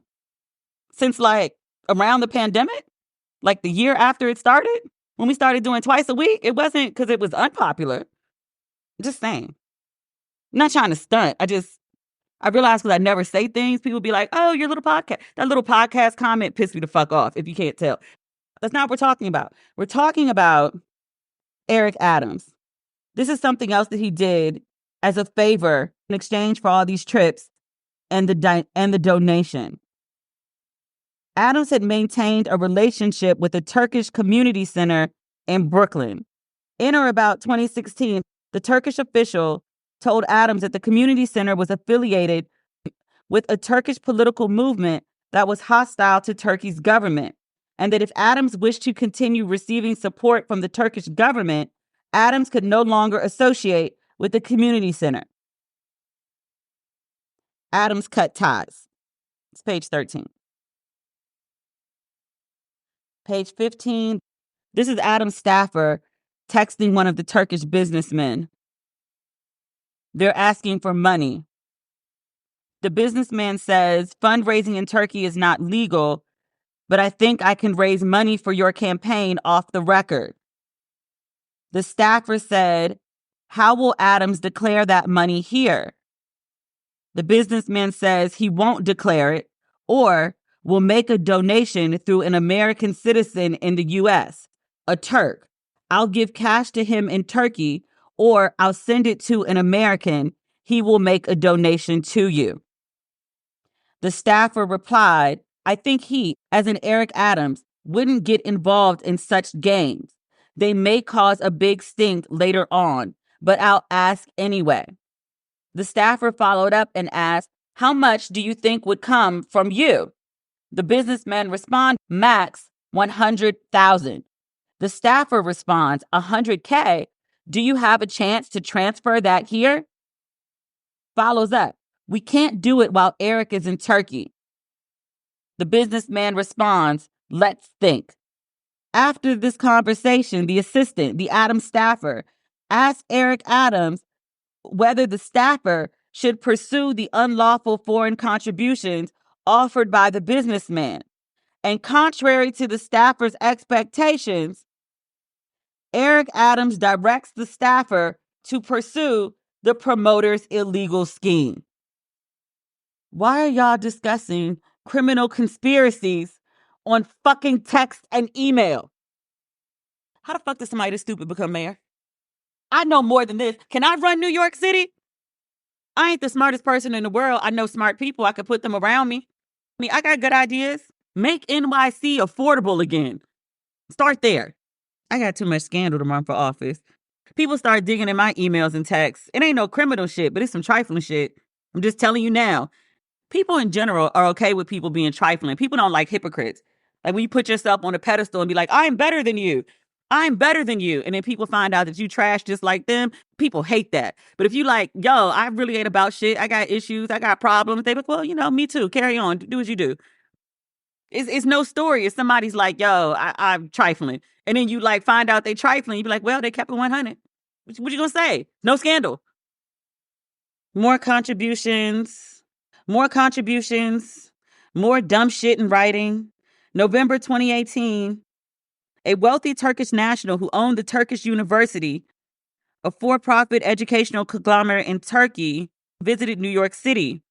since like around the pandemic, like the year after it started, when we started doing twice a week, it wasn't because it was unpopular. Just saying. I'm not trying to stunt. I realized because I never say things, people be like, oh, your little podcast. That little podcast comment pissed me the fuck off, if you can't tell. That's not what we're talking about. We're talking about Eric Adams. This is something else that he did as a favor in exchange for all these trips and the donation. Adams had maintained a relationship with a Turkish community center in Brooklyn. In or about 2016, the Turkish official told Adams that the community center was affiliated with a Turkish political movement that was hostile to Turkey's government, and that if Adams wished to continue receiving support from the Turkish government, Adams could no longer associate with the community center. Adams cut ties. It's page 13. Page 15. This is Adam's staffer texting one of the Turkish businessmen. They're asking for money. The businessman says, fundraising in Turkey is not legal, but I think I can raise money for your campaign off the record. The staffer said, how will Adams declare that money here? The businessman says he won't declare it or will make a donation through an American citizen in the U.S., a Turk. I'll give cash to him in Turkey or I'll send it to an American. He will make a donation to you. The staffer replied, I think he, as in Eric Adams, wouldn't get involved in such games. They may cause a big stink later on, but I'll ask anyway. The staffer followed up and asked, how much do you think would come from you? The businessman responds, max 100,000. The staffer responds, 100K? Do you have a chance to transfer that here? Follows up, we can't do it while Eric is in Turkey. The businessman responds, let's think. After this conversation, the assistant, the Adams staffer, asked Eric Adams whether the staffer should pursue the unlawful foreign contributions offered by the businessman. And contrary to the staffer's expectations, Eric Adams directs the staffer to pursue the promoter's illegal scheme. Why are y'all discussing criminal conspiracies on fucking text and email? How the fuck does somebody this stupid become mayor? I know more than this. Can I run New York City? I ain't the smartest person in the world. I know smart people. I could put them around me. I got good ideas. Make NYC affordable again. Start there. I got too much scandal to run for office. People start digging in my emails and texts. It ain't no criminal shit, but it's some trifling shit. I'm just telling you now. People in general are okay with people being trifling. People don't like hypocrites. Like when you put yourself on a pedestal and be like, I'm better than you. I'm better than you. And then people find out that you trash just like them. People hate that. But if you like, yo, I really ain't about shit. I got issues. I got problems. They be like, well, me too. Carry on. Do what you do. It's no story. If somebody's like, yo, I'm trifling. And then you like find out they trifling. You be like, well, they kept it 100. What you gonna say? No scandal. More contributions. More dumb shit in writing. November 2018, a wealthy Turkish national who owned the Turkish University, a for-profit educational conglomerate in Turkey, visited New York City.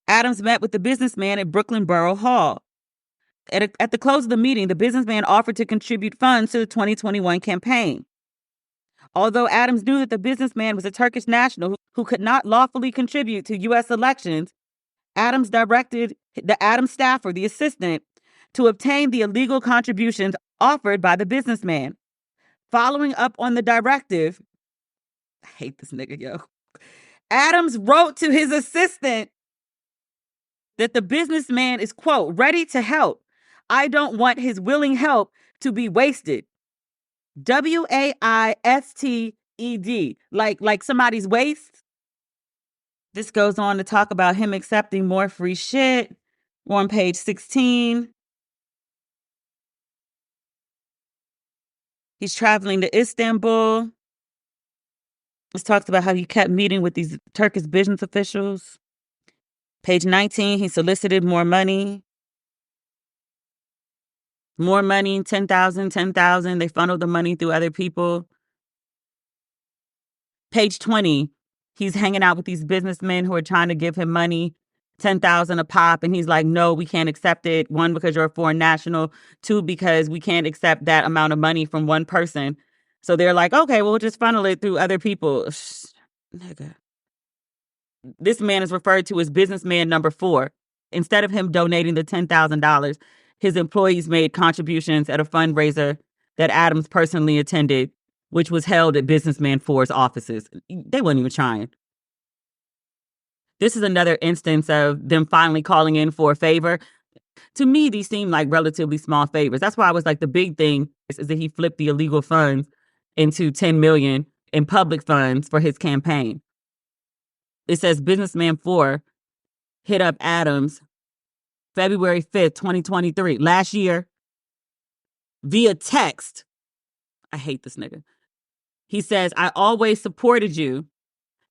Adams met with the businessman at Brooklyn Borough Hall. At the close of the meeting, the businessman offered to contribute funds to the 2021 campaign. Although Adams knew that the businessman was a Turkish national who could not lawfully contribute to U.S. elections, Adams directed the Adams staffer, the assistant, to obtain the illegal contributions offered by the businessman. Following up on the directive, I hate this nigga, yo. Adams wrote to his assistant that the businessman is, quote, ready to help. I don't want his willing help to be wasted. WAISTED, like somebody's waste. This goes on to talk about him accepting more free shit. We're on page 16. He's traveling to Istanbul. This talks about how he kept meeting with these Turkish business officials. Page 19, he solicited more money. More money, 10,000, 10,000. They funneled the money through other people. Page 20, he's hanging out with these businessmen who are trying to give him money, 10,000 a pop. And he's like, no, we can't accept it. One, because you're a foreign national. Two, because we can't accept that amount of money from one person. So they're like, okay, well, we'll just funnel it through other people. Nigga. This man is referred to as businessman number 4. Instead of him donating the $10,000, his employees made contributions at a fundraiser that Adams personally attended, which was held at businessman 4's offices. They weren't even trying. This is another instance of them finally calling in for a favor. To me, these seem like relatively small favors. That's why I was like, the big thing is that he flipped the illegal funds into $10 million in public funds for his campaign. It says businessman 4 hit up Adams February 5th, 2023, last year, via text. I hate this nigga. He says, I always supported you.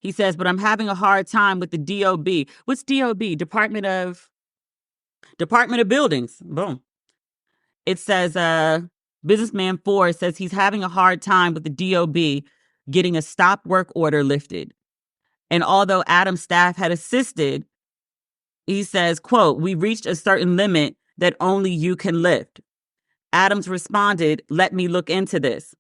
He says, but I'm having a hard time with the DOB. What's DOB? Department of Buildings. Boom. It says, businessman 4 says he's having a hard time with the DOB getting a stop work order lifted. And although Adams' staff had assisted, he says, quote, we reached a certain limit that only you can lift. Adams responded, let me look into this.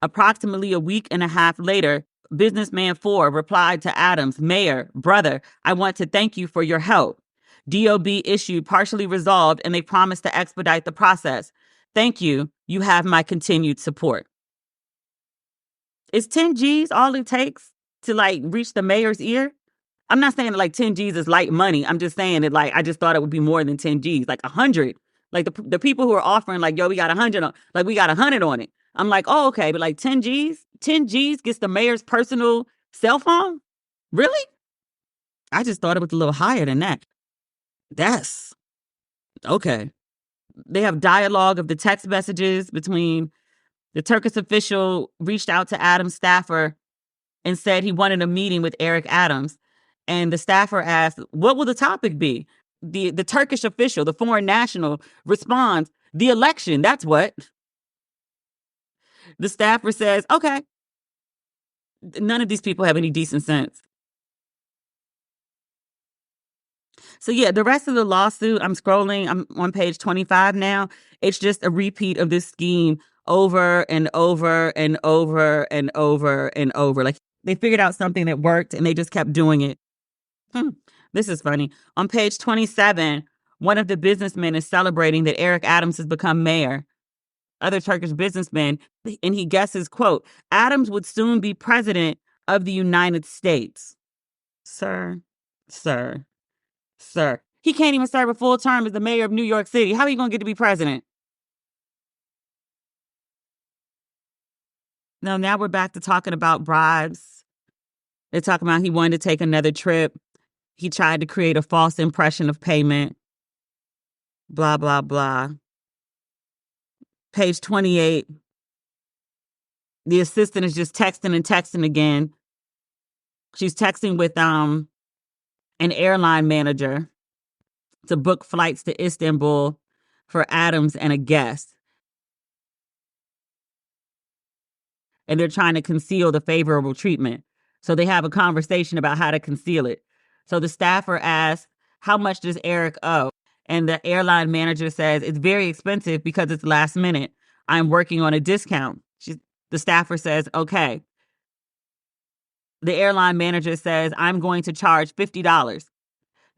Approximately a week and a half later, businessman 4 replied to Adams, Mayor, brother, I want to thank you for your help. DOB issue partially resolved and they promised to expedite the process. Thank you. You have my continued support. Is 10 G's all it takes to like reach the mayor's ear? I'm not saying that like 10 G's is light money. I'm just saying that like I just thought it would be more than 10 G's, like 100. Like the people who are offering like, yo, we got 100 on, like we got 100 on it. I'm like, oh, okay, but like 10 G's gets the mayor's personal cell phone? Really? I just thought it was a little higher than that. That's okay. They have dialogue of the text messages between the Turkish official reached out to Adams' staffer and said he wanted a meeting with Eric Adams. And the staffer asked, what will the topic be? The Turkish official, the foreign national, responds, the election, that's what. The staffer says, okay. None of these people have any decent sense. So yeah, the rest of the lawsuit, I'm scrolling, I'm on page 25 now. It's just a repeat of this scheme over and over and over and over and over. Like they figured out something that worked and they just kept doing it. This is funny. On page 27, one of the businessmen is celebrating that Eric Adams has become mayor. Other Turkish businessmen, and he guesses, quote, Adams would soon be president of the United States. Sir. He can't even serve a full term as the mayor of New York City. How are you going to get to be president? No, now we're back to talking about bribes. They're talking about he wanted to take another trip. He tried to create a false impression of payment. Blah, blah, blah. Page 28. The assistant is just texting and texting again. She's texting with an airline manager to book flights to Istanbul for Adams and a guest. And they're trying to conceal the favorable treatment. So they have a conversation about how to conceal it. So the staffer asks, how much does Eric owe? And the airline manager says, it's very expensive because it's last minute. I'm working on a discount. The staffer says, okay. The airline manager says, I'm going to charge $50.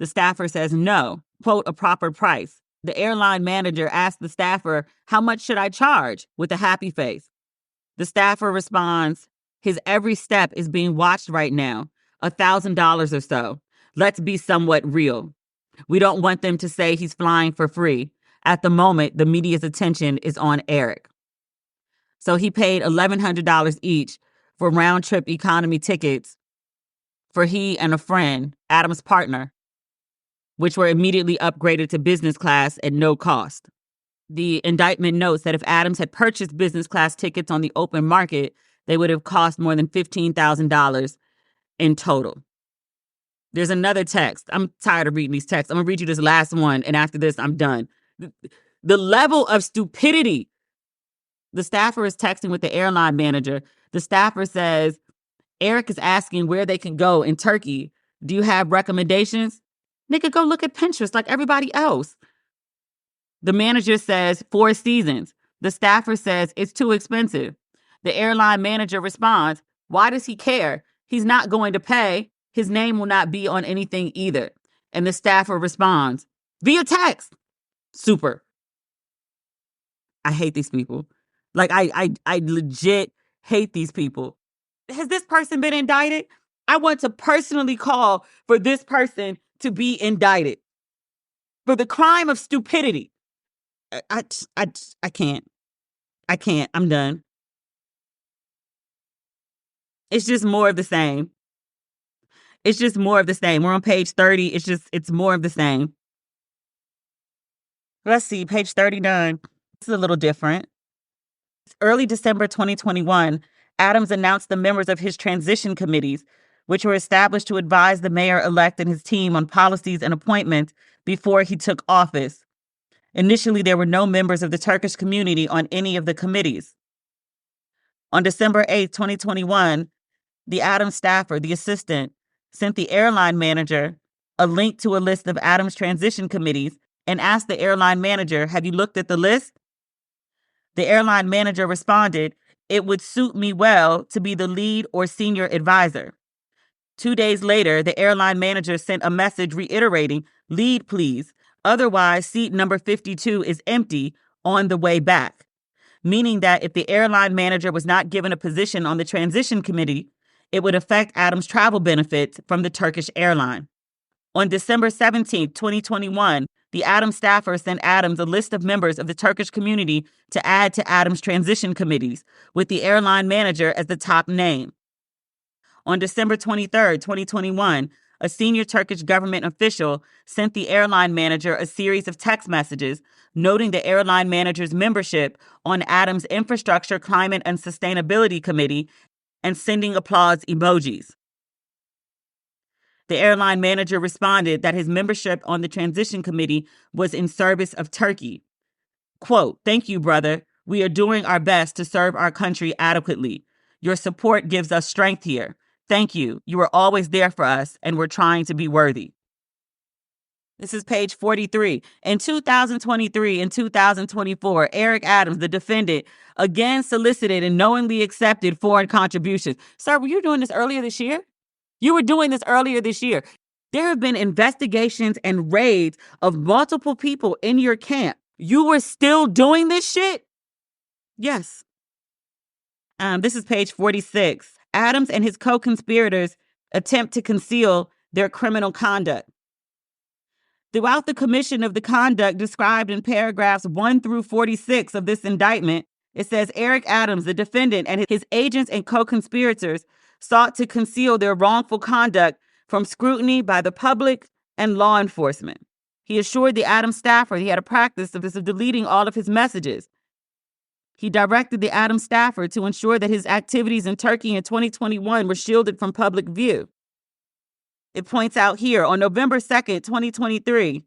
The staffer says, no, quote, a proper price. The airline manager asks the staffer, how much should I charge? With a happy face. The staffer responds, his every step is being watched right now. $1,000 or so. Let's be somewhat real. We don't want them to say he's flying for free. At the moment, the media's attention is on Eric. So he paid $1,100 each for round-trip economy tickets for he and a friend, Adam's partner, which were immediately upgraded to business class at no cost. The indictment notes that if Adams had purchased business class tickets on the open market, they would have cost more than $15,000 in total. There's another text. I'm tired of reading these texts. I'm going to read you this last one, and after this, I'm done. The level of stupidity. The staffer is texting with the airline manager. The staffer says, Eric is asking where they can go in Turkey. Do you have recommendations? Nigga, go look at Pinterest like everybody else. The manager says 4 seasons. The staffer says it's too expensive. The airline manager responds, "Why does he care? He's not going to pay. His name will not be on anything either." And the staffer responds, "Via text." Super. I hate these people. Like, I legit hate these people. Has this person been indicted? I want to personally call for this person to be indicted for the crime of stupidity. I can't. I can't. I'm done. It's just more of the same. It's just more of the same. We're on page 30. It's more of the same. Let's see, page 39. It's a little different. Early December 2021, Adams announced the members of his transition committees, which were established to advise the mayor-elect and his team on policies and appointments before he took office. Initially, there were no members of the Turkish community on any of the committees. On December 8, 2021, the Adams staffer, the assistant, sent the airline manager a link to a list of Adams transition committees and asked the airline manager, "Have you looked at the list?" The airline manager responded, "It would suit me well to be the lead or senior advisor." 2 days later, the airline manager sent a message reiterating, "Lead, please. Otherwise, seat number 52 is empty on the way back," meaning that if the airline manager was not given a position on the transition committee, it would affect Adams' travel benefits from the Turkish airline. On December 17, 2021, the Adams staffer sent Adams a list of members of the Turkish community to add to Adams' transition committees, with the airline manager as the top name. On December 23, 2021, a senior Turkish government official sent the airline manager a series of text messages noting the airline manager's membership on Adams' Infrastructure, Climate, and Sustainability Committee and sending applause emojis. The airline manager responded that his membership on the transition committee was in service of Turkey. Quote, "Thank you, brother. We are doing our best to serve our country adequately. Your support gives us strength here. Thank you. You are always there for us, and we're trying to be worthy." This is page 43. In 2023 and 2024, Eric Adams, the defendant, again solicited and knowingly accepted foreign contributions. Sir, were you doing this earlier this year? You were doing this earlier this year. There have been investigations and raids of multiple people in your camp. You were still doing this shit? Yes. This is page 46. Adams and his co-conspirators attempt to conceal their criminal conduct. Throughout the commission of the conduct described in paragraphs 1 through 46 of this indictment, it says Eric Adams, the defendant, and his agents and co-conspirators sought to conceal their wrongful conduct from scrutiny by the public and law enforcement. He assured the Adams staffer he had a practice of deleting all of his messages. He directed the Adams staffer to ensure that his activities in Turkey in 2021 were shielded from public view. It points out here, on November 2nd, 2023,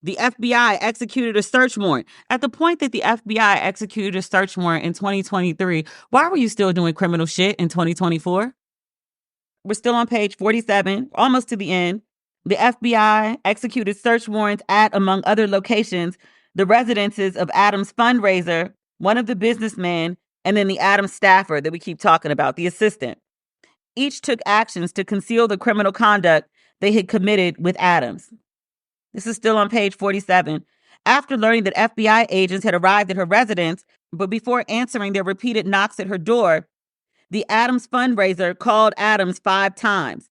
the FBI executed a search warrant. At the point that the FBI executed a search warrant in 2023, why were you still doing criminal shit in 2024? We're still on page 47, almost to the end. The FBI executed search warrants at, among other locations, the residences of Adams' fundraiser, one of the businessmen, and then the Adams staffer that we keep talking about, the assistant. Each took actions to conceal the criminal conduct they had committed with Adams. This is still on page 47. After learning that FBI agents had arrived at her residence, but before answering their repeated knocks at her door, the Adams fundraiser called Adams 5 times,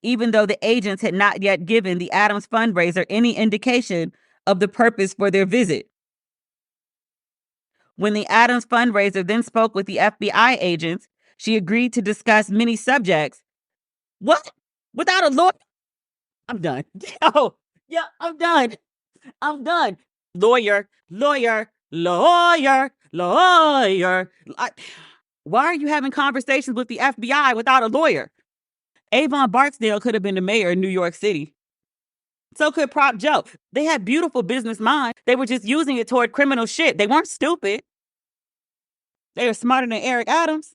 even though the agents had not yet given the Adams fundraiser any indication of the purpose for their visit. When the Adams fundraiser then spoke with the FBI agents, she agreed to discuss many subjects. What? Without a lawyer? I'm done. I'm done. I'm done. Lawyer. Why are you having conversations with the FBI without a lawyer? Avon Barksdale could have been the mayor of New York City. So could Prop Joe. They had beautiful business minds. They were just using it toward criminal shit. They weren't stupid. They were smarter than Eric Adams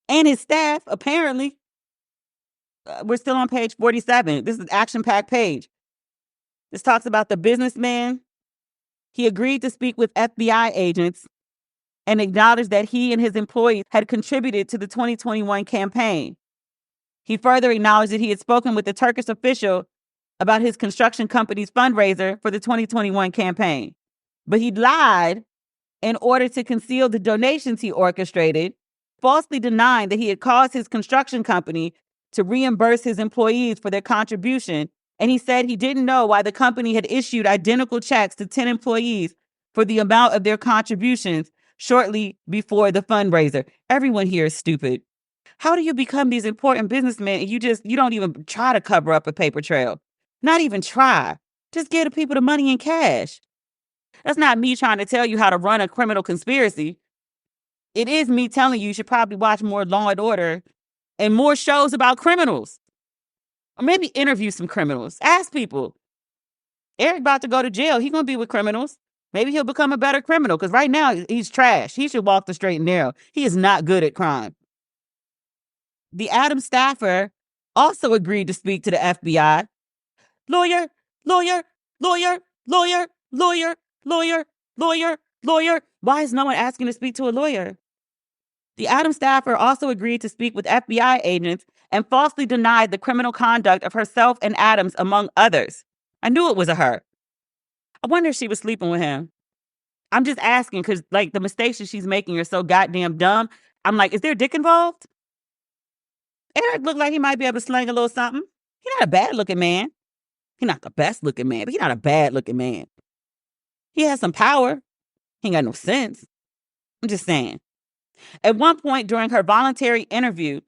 and his staff, apparently. We're still on page 47. This is an action-packed page. This talks about the businessman. He agreed to speak with FBI agents and acknowledged that he and his employees had contributed to the 2021 campaign. He further acknowledged that he had spoken with the Turkish official about his construction company's fundraiser for the 2021 campaign. But he lied in order to conceal the donations he orchestrated, falsely denying that he had caused his construction company to reimburse his employees for their contribution. And he said he didn't know why the company had issued identical checks to 10 employees for the amount of their contributions shortly before the fundraiser. Everyone here is stupid. How do you become these important businessmen and you don't even try to cover up a paper trail? Not even try. Just give the people the money in cash. That's not me trying to tell you how to run a criminal conspiracy. It is me telling you should probably watch more Law and Order and more shows about criminals. Or maybe interview some criminals. Ask people. Eric about to go to jail. He's going to be with criminals. Maybe he'll become a better criminal because right now he's trash. He should walk the straight and narrow. He is not good at crime. The Adams staffer also agreed to speak to the FBI. Lawyer, lawyer, lawyer, lawyer, lawyer, lawyer, lawyer, lawyer. Why is no one asking to speak to a lawyer? The Adams staffer also agreed to speak with FBI agents and falsely denied the criminal conduct of herself and Adams, among others. I knew it was a her. I wonder if she was sleeping with him. I'm just asking because, like, the mistakes that she's making are so goddamn dumb. I'm like, is there a dick involved? Eric looked like he might be able to sling a little something. He's not a bad-looking man. He's not the best-looking man, but he's not a bad-looking man. He has some power. He ain't got no sense. I'm just saying. At one point during her voluntary interview,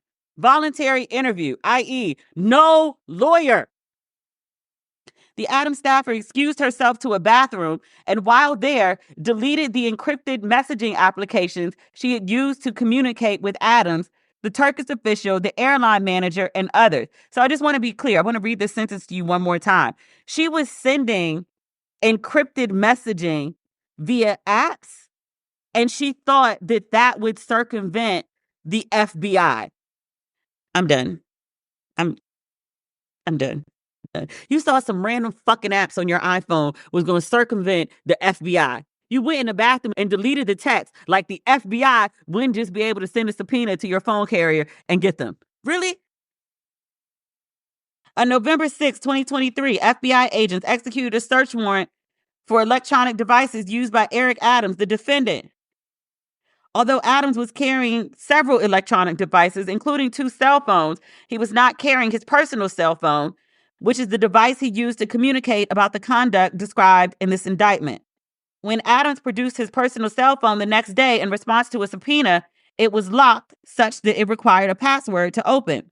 i.e., no lawyer, the Adams staffer excused herself to a bathroom and while there, deleted the encrypted messaging applications she had used to communicate with Adams, the Turkish official, the airline manager, and others. So I just want to be clear. I want to read this sentence to you one more time. She was sending encrypted messaging via apps, and she thought that that would circumvent the FBI. I'm done. I'm done. You saw some random fucking apps on your iPhone was going to circumvent the FBI. You went in the bathroom and deleted the text like the FBI wouldn't just be able to send a subpoena to your phone carrier and get them. Really? On November 6, 2023, FBI agents executed a search warrant for electronic devices used by Eric Adams, the defendant. Although Adams was carrying several electronic devices, including 2 cell phones, he was not carrying his personal cell phone, which is the device he used to communicate about the conduct described in this indictment. When Adams produced his personal cell phone the next day in response to a subpoena, it was locked such that it required a password to open.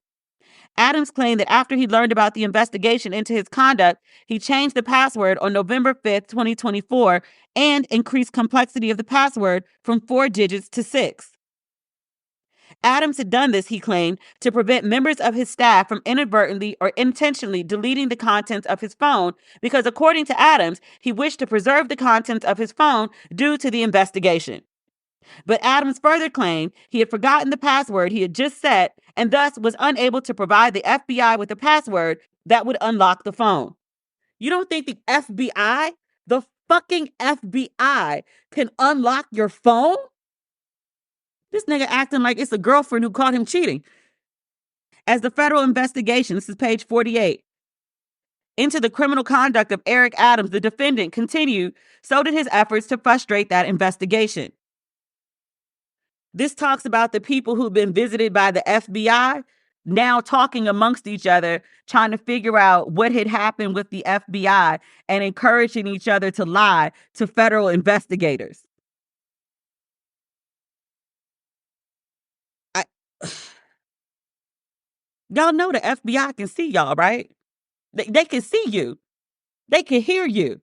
Adams claimed that after he learned about the investigation into his conduct, he changed the password on November 5th, 2024, and increased complexity of the password from 4 digits to 6. Adams had done this, he claimed, to prevent members of his staff from inadvertently or intentionally deleting the contents of his phone because, according to Adams, he wished to preserve the contents of his phone due to the investigation. But Adams further claimed he had forgotten the password he had just set and thus was unable to provide the FBI with a password that would unlock the phone. You don't think the FBI, the fucking FBI, can unlock your phone? This nigga acting like it's a girlfriend who caught him cheating. As the federal investigation, this is page 48, into the criminal conduct of Eric Adams, the defendant, continued, so did his efforts to frustrate that investigation. This talks about the people who've been visited by the FBI now talking amongst each other, trying to figure out what had happened with the FBI and encouraging each other to lie to federal investigators. Y'all know the FBI can see y'all, right? They can see you. They can hear you.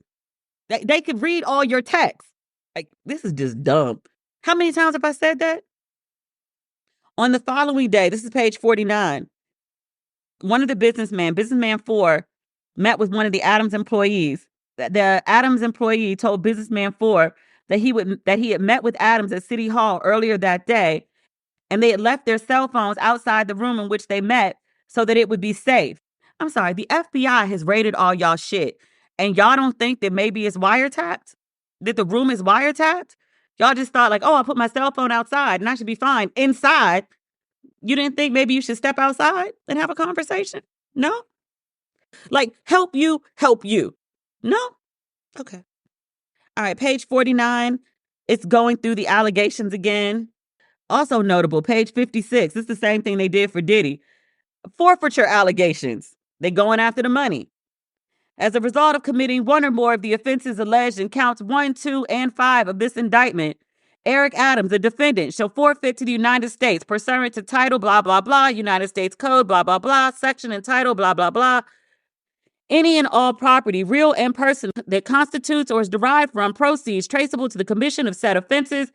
They can read all your texts. Like, this is just dumb. How many times have I said that? On the following day, this is page 49, one of the businessman 4, met with one of the Adams employees. The Adams employee told businessman 4 that he had met with Adams at City Hall earlier that day, and they had left their cell phones outside the room in which they met so that it would be safe. I'm sorry, the FBI has raided all y'all shit, and y'all don't think that maybe it's wiretapped? That the room is wiretapped? Y'all just thought like, oh, I'll put my cell phone outside and I should be fine. Inside, you didn't think maybe you should step outside and have a conversation? No? Like, help you. No? Okay. All right, page 49. It's going through the allegations again. Also notable, page 56. It's the same thing they did for Diddy. Forfeiture allegations. They going after the money. As a result of committing one or more of the offenses alleged in counts 1, 2, and 5 of this indictment, Eric Adams, a defendant, shall forfeit to the United States pursuant to title blah, blah, blah, United States Code, blah, blah, blah, section and title, blah, blah, blah, any and all property, real and personal, that constitutes or is derived from proceeds traceable to the commission of said offenses,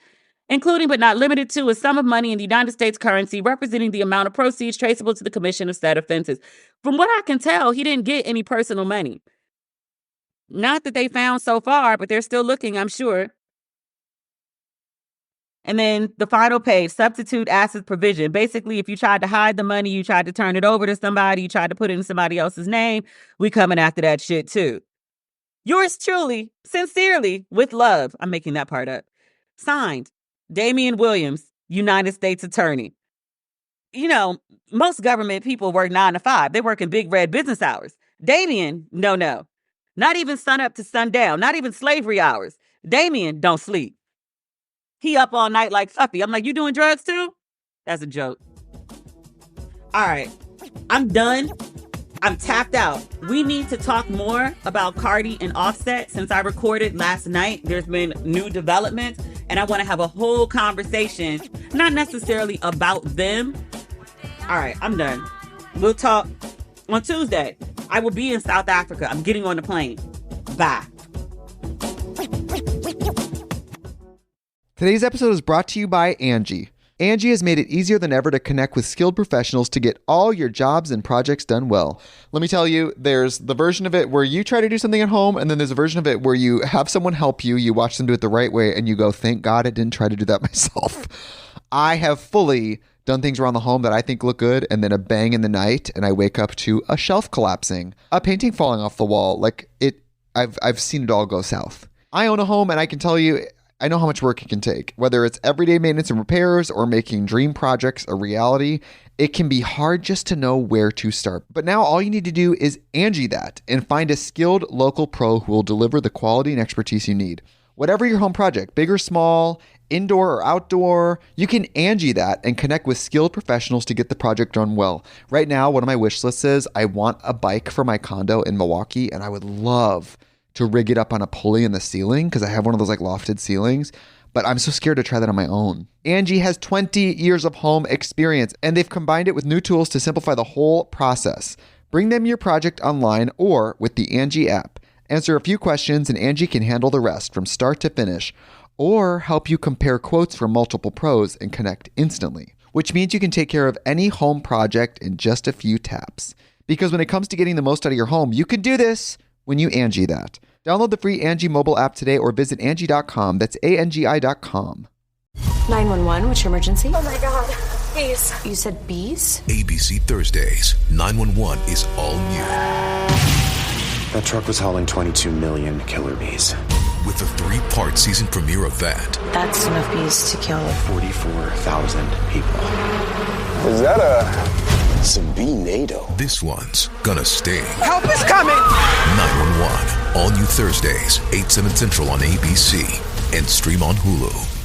including but not limited to a sum of money in the United States currency representing the amount of proceeds traceable to the commission of said offenses. From what I can tell, he didn't get any personal money. Not that they found so far, but they're still looking, I'm sure. And then the final page, substitute assets provision. Basically, if you tried to hide the money, you tried to turn it over to somebody, you tried to put it in somebody else's name, we coming after that shit too. Yours truly, sincerely, with love. I'm making that part up. Signed, Damian Williams, United States Attorney. You know, most government people work 9 to 5. They work in big red business hours. Damian, no. Not even sun up to sundown. Not even slavery hours. Damian don't sleep. He up all night like Fuffy. I'm like, you doing drugs too? That's a joke. All right. I'm done. I'm tapped out. We need to talk more about Cardi and Offset. Since I recorded last night, there's been new developments, and I want to have a whole conversation, not necessarily about them. All right, I'm done. We'll talk on Tuesday. I will be in South Africa. I'm getting on the plane. Bye. Today's episode is brought to you by Angie. Angie has made it easier than ever to connect with skilled professionals to get all your jobs and projects done well. Let me tell you, there's the version of it where you try to do something at home, and then there's a version of it where you have someone help you, you watch them do it the right way, and you go, thank God I didn't try to do that myself. I have fully done things around the home that I think look good, and then a bang in the night, and I wake up to a shelf collapsing, a painting falling off the wall. Like, I've seen it all go south. I own a home, and I can tell you, I know how much work it can take. Whether it's everyday maintenance and repairs or making dream projects a reality, it can be hard just to know where to start. But now all you need to do is Angie that and find a skilled local pro who will deliver the quality and expertise you need. Whatever your home project, big or small, indoor or outdoor, you can Angie that and connect with skilled professionals to get the project done well. Right now, one of my wish lists is I want a bike for my condo in Milwaukee, and I would love to rig it up on a pulley in the ceiling because I have one of those like lofted ceilings, but I'm so scared to try that on my own. Angie has 20 years of home experience, and they've combined it with new tools to simplify the whole process. Bring them your project online or with the Angie app. Answer a few questions and Angie can handle the rest from start to finish, or help you compare quotes from multiple pros and connect instantly, which means you can take care of any home project in just a few taps. Because when it comes to getting the most out of your home, you can do this when you Angie that. Download the free Angie mobile app today or visit Angie.com. That's ANGI.com. 911, what's your emergency? Oh my God, bees. You said bees? ABC Thursdays, 911 is all new. That truck was hauling 22 million killer bees. With the 3-part season premiere of that. That's enough bees to kill 44,000 people. Is that some bee-nado? This one's gonna sting. Help is coming! 911, all new Thursdays, 8, 7 Central on ABC, and stream on Hulu.